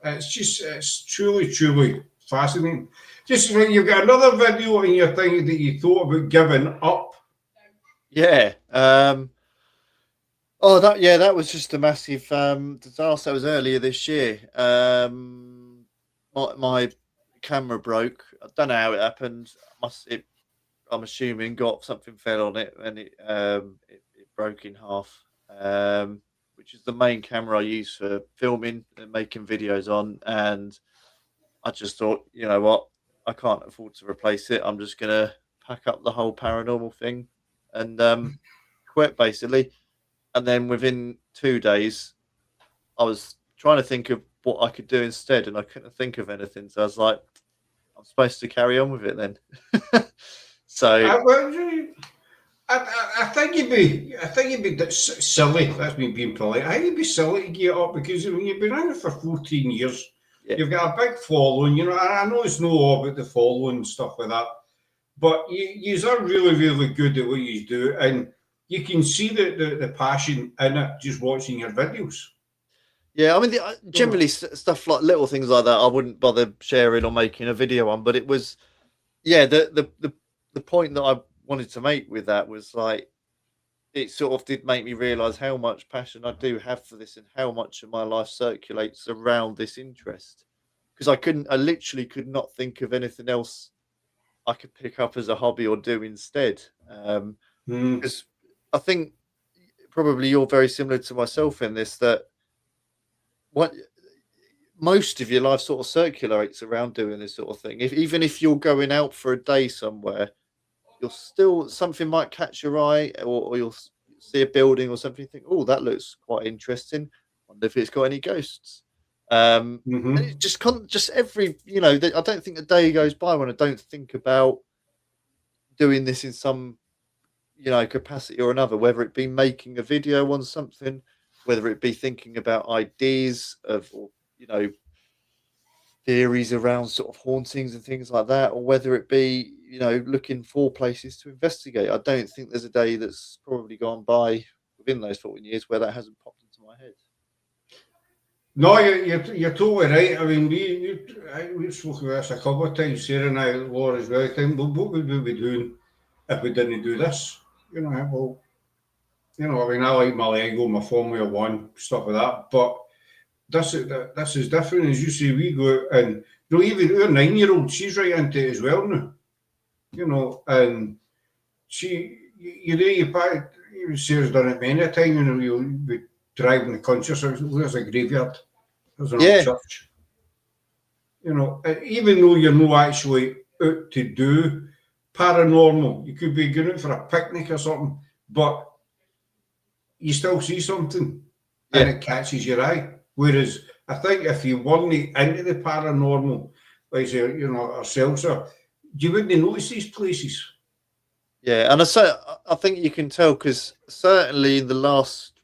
It's truly fascinating. Just when you've got another video in your thing that you thought about giving up. Yeah. That was just a massive disaster. It was earlier this year. My camera broke. I don't know how it happened. I'm assuming something fell on it and it broke in half. Which is the main camera I use for filming and making videos on. And I just thought, you know what, I can't afford to replace it. I'm just gonna pack up the whole paranormal thing and quit basically. And then within 2 days, I was trying to think of what I could do instead, and I couldn't think of anything. So I was like, I'm supposed to carry on with it then. So I think you'd be silly. That's me being polite. I think you'd be silly to get up because you've been around it for 14 years. Yeah. You've got a big following. I know it's not all about the following and stuff like that, but you are really, really good at what you do, and you can see the passion in it just watching your videos. Yeah, I mean, generally stuff like little things like that, I wouldn't bother sharing or making a video on. But it was, yeah, the point that I wanted to make with that was like it sort of did make me realize how much passion I do have for this and how much of my life circulates around this interest. Because I literally could not think of anything else I could pick up as a hobby or do instead. Mm, Because I think probably you're very similar to myself in this that what most of your life sort of circulates around doing this sort of thing. Even if you're going out for a day somewhere, you'll still something might catch your eye, or you'll see a building or something. You think, oh, that looks quite interesting. Wonder if it's got any ghosts. And it's mm-hmm. just every I don't think a day goes by when I don't think about doing this in some capacity or another, whether it be making a video on something, whether it be thinking about ideas of, or, theories around sort of hauntings and things like that, or whether it be, looking for places to investigate. I don't think there's a day that's probably gone by within those 14 years where that hasn't popped into my head. No, you're totally right. I mean, we've spoken about this a couple of times, Sarah and I, Laura as well. Time, well, what would we be doing if we didn't do this? Well, I mean, I like my Lego, my Formula One, stuff like that. But this is different. As you say, we go out and, even our 9-year-old, she's right into it as well now. And Sarah's done it many a time. We drive in the country, so there's a graveyard, there's an old church. Even though you're not actually out to do paranormal, you could be going out for a picnic or something, but you still see something and it catches your eye. Whereas I think if you weren't into the paranormal, like say, ourselves, you wouldn't notice these places. Yeah, and I think you can tell because certainly in the last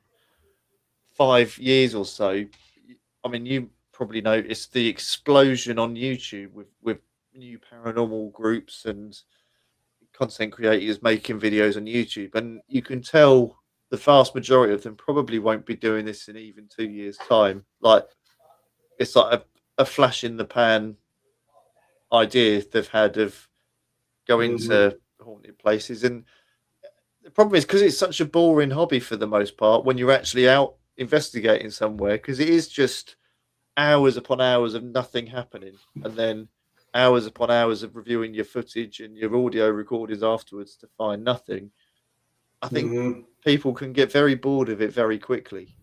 5 years or so, I mean, you probably noticed the explosion on YouTube with new paranormal groups and content creators making videos on YouTube, and you can tell the vast majority of them probably won't be doing this in even 2 years' time. Like it's like a flash in the pan idea they've had of going to haunted places, and the problem is because it's such a boring hobby for the most part when you're actually out investigating somewhere, because it is just hours upon hours of nothing happening, and then hours upon hours of reviewing your footage and your audio recordings afterwards to find nothing. I think people can get very bored of it very quickly.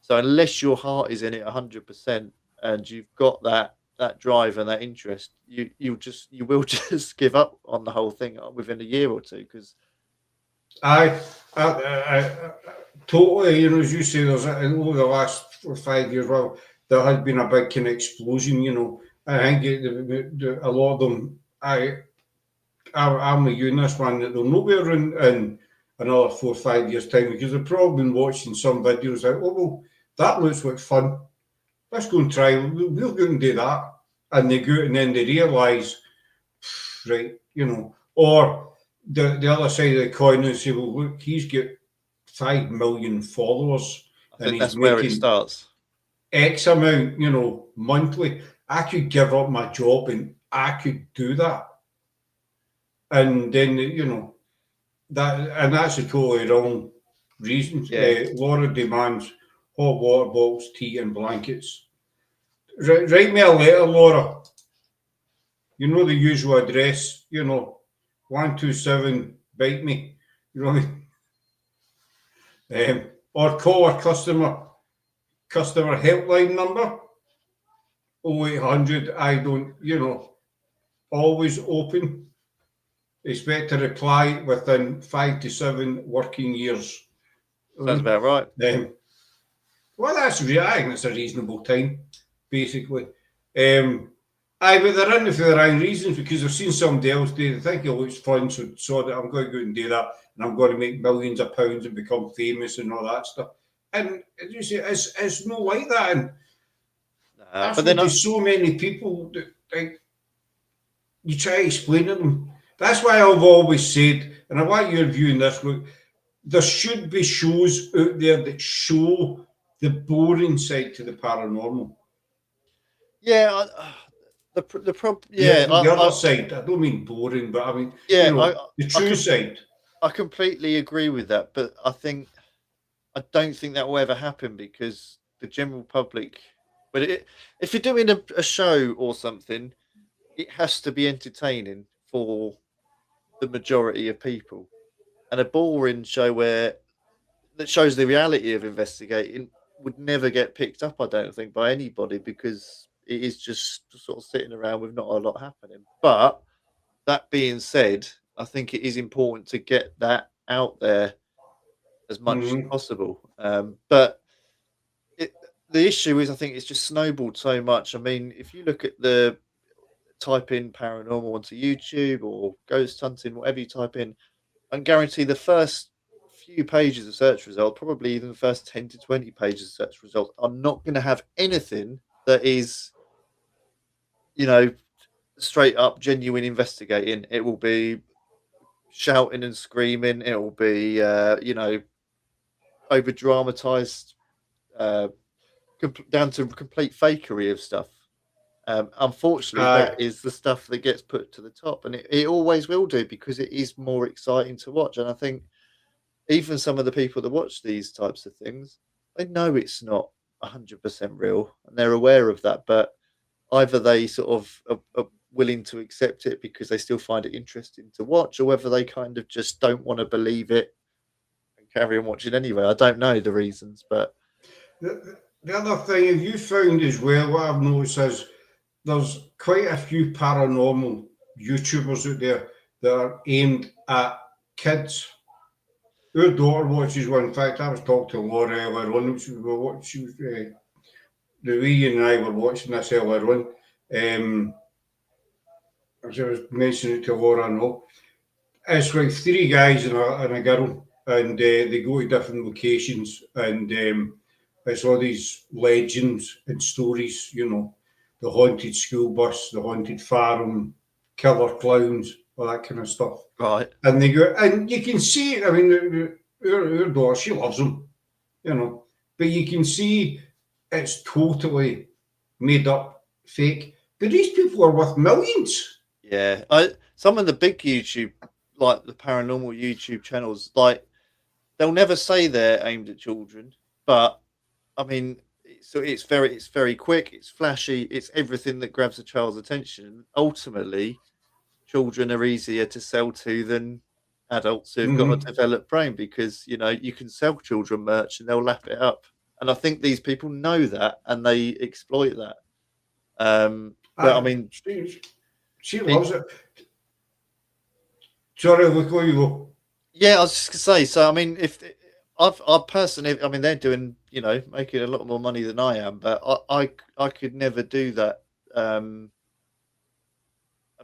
So unless your heart is in it 100% and you've got that drive and that interest, you will just give up on the whole thing within a year or two. Because I totally, as you say, there's over the last 4 or 5 years, well, there has been a big kind of explosion. I think a lot of them, I'm with you in this one, that they'll not be around in another 4 or 5 years' time, because they've probably been watching some videos like, oh, well, that looks like fun. Let's go and try. We'll go and do that. And they go and then they realise, right, or the other side of the coin and say, well, look, he's got 5 million followers. I think that's where it starts. X amount, monthly. I could give up my job and I could do that. And then, that's a totally wrong reason. Laura demands hot water bottles, tea, and blankets. Write me a letter, Laura. The usual address, 127 Bite Me. You know what I mean? Or call our customer helpline number, 0800. I don't, always open. Expect a reply within 5 to 7 working years. Sounds about right. Well, I think it's a reasonable time, basically. But they're in it for the right reasons, because I've seen somebody else do it. They think it looks fun, so that I'm going to go and do that, and I'm going to make millions of pounds and become famous and all that stuff. And you see, it's not like that. And but then there's so many people that, like, you try to explain to them. That's why I've always said, and I want your view in this, look, there should be shows out there that show the boring side to the paranormal. Yeah, the problem. Yeah, The other side. I don't mean boring, but I mean, yeah, the true side. I completely agree with that, but I don't think that will ever happen because the general public. But if you're doing a show or something, it has to be entertaining for the majority of people. And a boring show that shows the reality of investigating would never get picked up, I don't think, by anybody because it is just sort of sitting around with not a lot happening. But that being said, I think it is important to get that out there as much as Mm-hmm. possible. But it, the issue is, I think it's just snowballed so much. I mean, if you look at the type in paranormal onto YouTube or ghost hunting, whatever you type in, I can guarantee the first few pages of search result, probably even the first 10 to 20 pages of search result, are not going to have anything that is, you know, straight up genuine investigating. It will be shouting and screaming. It will be, over dramatized, uh, down to complete fakery of stuff. Unfortunately, that is the stuff that gets put to the top, and it always will do because it is more exciting to watch. And I think even some of the people that watch these types of things, they know it's not 100% real, and they're aware of that. But either they sort of are willing to accept it because they still find it interesting to watch, or whether they kind of just don't want to believe it and carry on watching anyway. I don't know the reasons, but The other thing, have you found as well, what I've noticed is there's quite a few paranormal YouTubers out there that are aimed at kids. Our daughter watches one. In fact, I was talking to Laura earlier on. Louis and I were watching this earlier on. As I was mentioning it to Laura, no. It's like three guys and a girl, and they go to different locations, and it's all these legends and stories, the haunted school bus, the haunted farm, killer clowns, all that kind of stuff. right. And they go, and you can see it. I mean, our daughter, she loves them, but you can see it's totally made up, fake. But these people are worth millions. Yeah, some of the big YouTube, like the paranormal YouTube channels, like they'll never say they're aimed at children, but I mean, it's very quick, it's flashy, it's everything that grabs a child's attention. Ultimately, children are easier to sell to than adults who've got a Mm-hmm. developed brain because you can sell children merch and they'll lap it up. And I think these people know that and they exploit that. But I mean, She loves it. Sorry, look where you go. yeah, I was just gonna say. So I mean, if I personally, I mean, they're doing, making a lot more money than I am, but I could never do that. I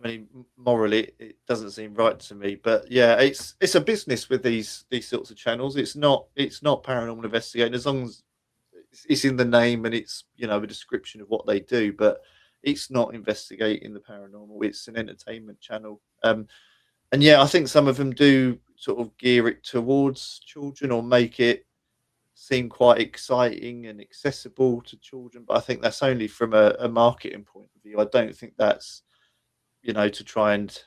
mean, morally, it doesn't seem right to me. But yeah, it's a business with these sorts of channels. It's not paranormal investigating as long as it's in the name and it's a description of what they do. But it's not investigating the paranormal. It's an entertainment channel. And yeah, I think some of them do sort of gear it towards children or make it seem quite exciting and accessible to children. But I think that's only from a marketing point of view. I don't think that's to try and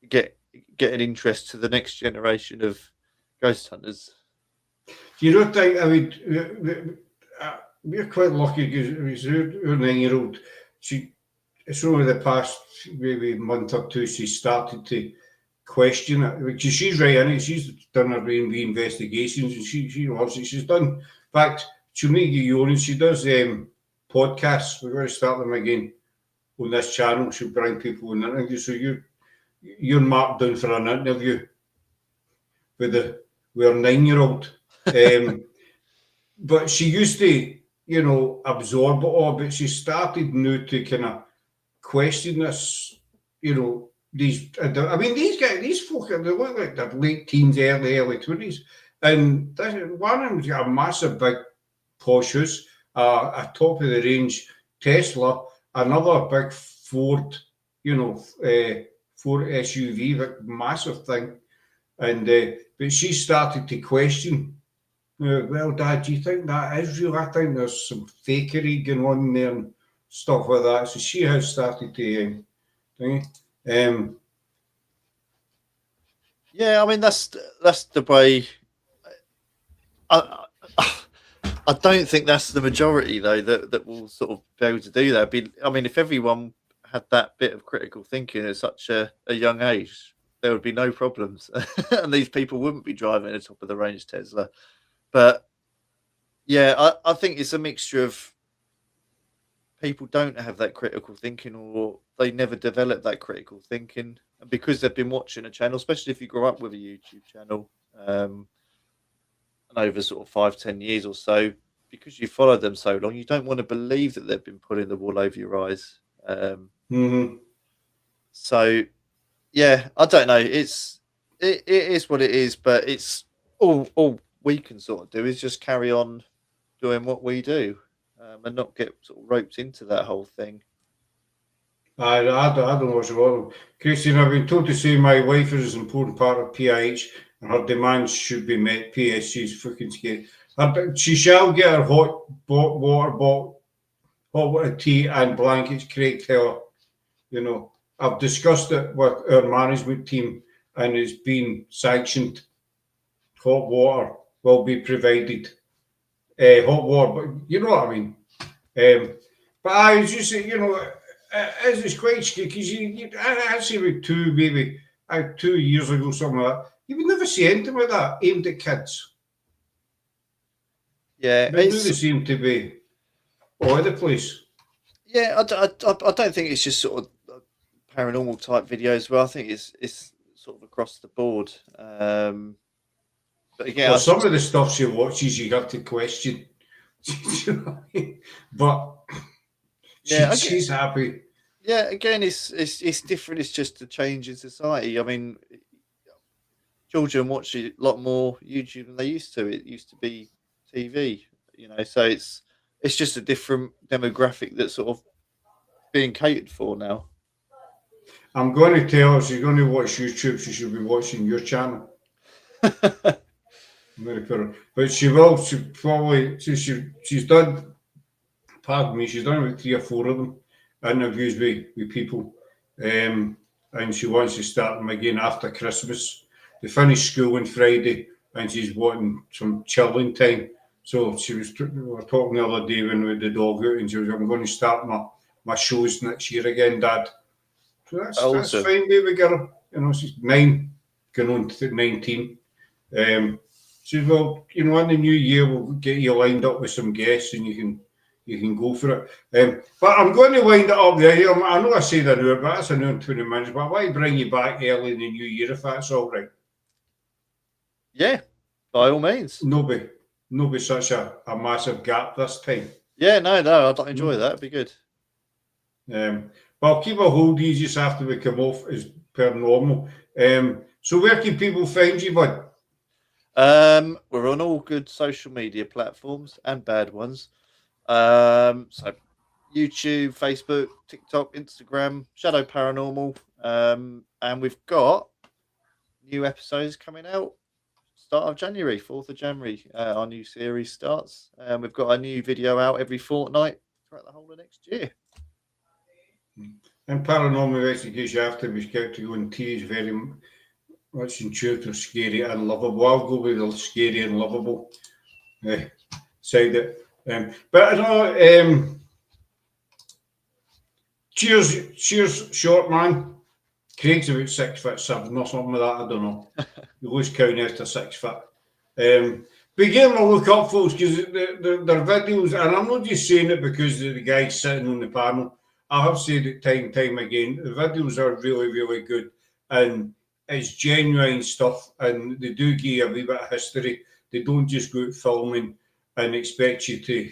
get an interest to the next generation of ghost hunters. You don't think, I mean, we're quite lucky because our 9-year-old, it's only the past maybe month or two she started to question it because she's right in it. She's done her own investigations and she loves it. She's done, in fact, she'll make you own, and she does podcasts. We're going to start them again on this channel. She'll bring people on an interview. So you're marked down for an interview with our 9-year-old. But she used to, absorb it all, but she started now to kind of question this, these, I mean, these folk, they look like they're late teens, early 20s. And one of them's got a massive big posh house, a top of the range Tesla, another big Ford, Ford SUV, like massive thing. And but she started to question Well, Dad, do you think that is real? I think there's some fakery going on there and stuff like that. So she has started to think. Yeah, I mean that's the way. I, I don't think that's the majority though that will sort of be able to do that. I mean, if everyone had that bit of critical thinking at such a young age, there would be no problems, and these people wouldn't be driving a top of the range Tesla. But yeah, I think it's a mixture of people don't have that critical thinking, or they never develop that critical thinking, and because they've been watching a channel, especially if you grow up with a YouTube channel. And over sort of 5-10 years or so, because you followed them so long, you don't want to believe that they've been pulling the wool over your eyes. So yeah, I don't know. It is what it is, but it's all we can sort of do is just carry on doing what we do, and not get sort of roped into that whole thing. I don't know what's wrong. Christine, I've been told to say my wife is an important part of PIH and her demands should be met. P.S. She's fucking scared. She shall get her hot water tea and blankets, Craig tell her. You know, I've discussed it with our management team and it's been sanctioned. Hot water will be provided. Hot water, but you know what I mean. But I was just, it's quite scary because I see about 2 years ago, something like that. You would never see anything like that aimed at kids. Yeah, But do they seem to be all over the place? Yeah, I don't think it's just sort of paranormal type videos. Well, I think it's sort of across the board. But again, well, some of the stuff she watches, you have to question. But yeah, she's happy. Yeah, again, it's different. It's just a change in society. I mean, children watch a lot more YouTube than they used to. It used to be TV, so it's just a different demographic that's sort of being catered for now. I'm going to tell her she's going to watch YouTube. She should be watching your channel. I'm going to put her, but she will. She probably she's done. Pardon me. She's done about 3 or 4 of them interviews with people, and she wants to start them again after Christmas. They finish school on Friday, and she's wanting some chilling time. So we were talking the other day when we had the dog out, and she was, I'm going to start my shows next year again, Dad. So that's fine, baby girl. She's 9, going on to 19. She says, well, in the new year, we'll get you lined up with some guests and you can go for it. But I'm going to wind it up there. I know I said an hour, but that's an hour and 20 minutes. But I want to bring you back early in the new year, if that's all right. Yeah, by all means. Nobody such a massive gap this time. Yeah, no, I'd enjoy that. It'd be good. But I'll keep a hold of you just after we come off as per normal. So where can people find you, bud? We're on all good social media platforms and bad ones. So YouTube, Facebook, TikTok, Instagram, Shadow Paranormal. And we've got new episodes coming out start of January, 4th of January. Our new series starts. We've got a new video out every fortnight throughout the whole of next year. And paranormal investigation after we get to go and tea is very much intuitive, scary, and lovable. I'll go with the scary and lovable side of it. But I know, cheers, short man. Craig's about 6'7" or something like that. I don't know. He goes counting after 6 foot. But give them a look up, folks, because their videos, and I'm not just saying it because the guy's sitting on the panel. I have said it time and time again. The videos are really, really good, and it's genuine stuff, and they do give you a wee bit of history. They don't just go out filming and expect you to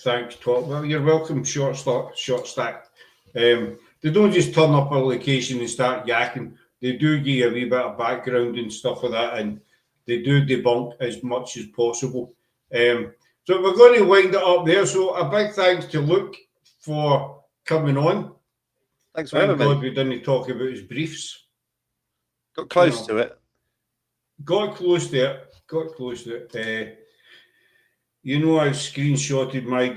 thanks, Top. Well, you're welcome, short stack. They don't just turn up a location and start yakking. They do give you a wee bit of background and stuff like that, and they do debunk as much as possible. So we're going to wind it up there. So a big thanks to Luke for coming on. Thanks for having me. Thank God we didn't talk about his briefs. Got close to it. got close to it. Got close to it. You know, I screenshotted my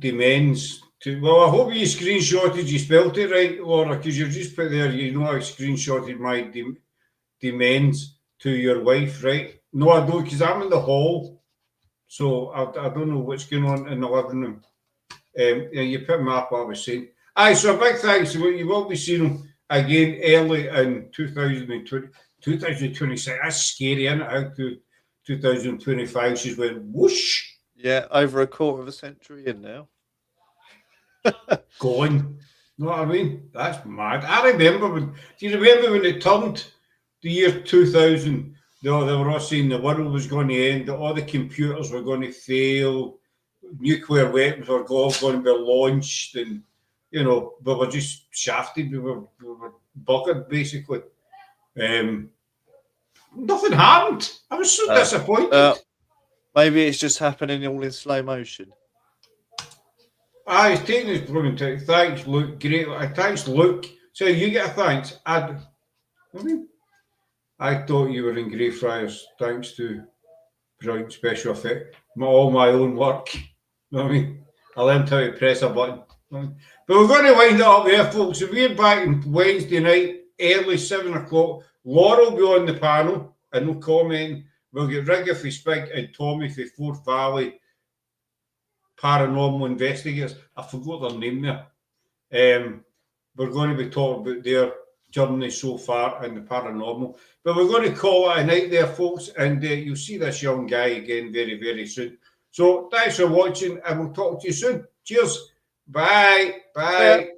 demands to. Well, I hope you screenshotted. You spelled it right, Laura, because you've just put there. You know, I screenshotted my demands to your wife, right? No, I don't, because I'm in the hall, so I don't know what's going on in the living room. Yeah, you put me up. I was saying. Aye, so a big thanks. You will be seeing them again early in 2020, 2026. That's scary, isn't it? How to 2025, she's went whoosh. Yeah, over a quarter of a century in now. Gone. You know what I mean? That's mad. I remember when. Do you remember when it turned the year 2000? They were all saying the world was going to end, that all the computers were going to fail, nuclear weapons were all going to be launched, and we were just shafted. We were buggered basically. Nothing happened. I was so disappointed. Maybe it's just happening all in slow motion. He's taking his blooming time. Thanks, Luke. Great. Thanks, Luke. So you get a thanks. I thought you were in Greyfriars thanks to brilliant special effect. All my own work. You know what I mean? I learned how to press a button. But we're going to wind it up there, folks. So we're back on Wednesday night, early 7 o'clock. Laura will be on the panel and no comment. We'll get Rigger for Spig and Tommy for Forth Valley Paranormal Investigators. I forgot their name there. We're going to be talking about their journey so far in the paranormal. But we're going to call it a night there, folks, and you'll see this young guy again very, very soon. So thanks for watching, and we'll talk to you soon. Cheers. Bye. Bye.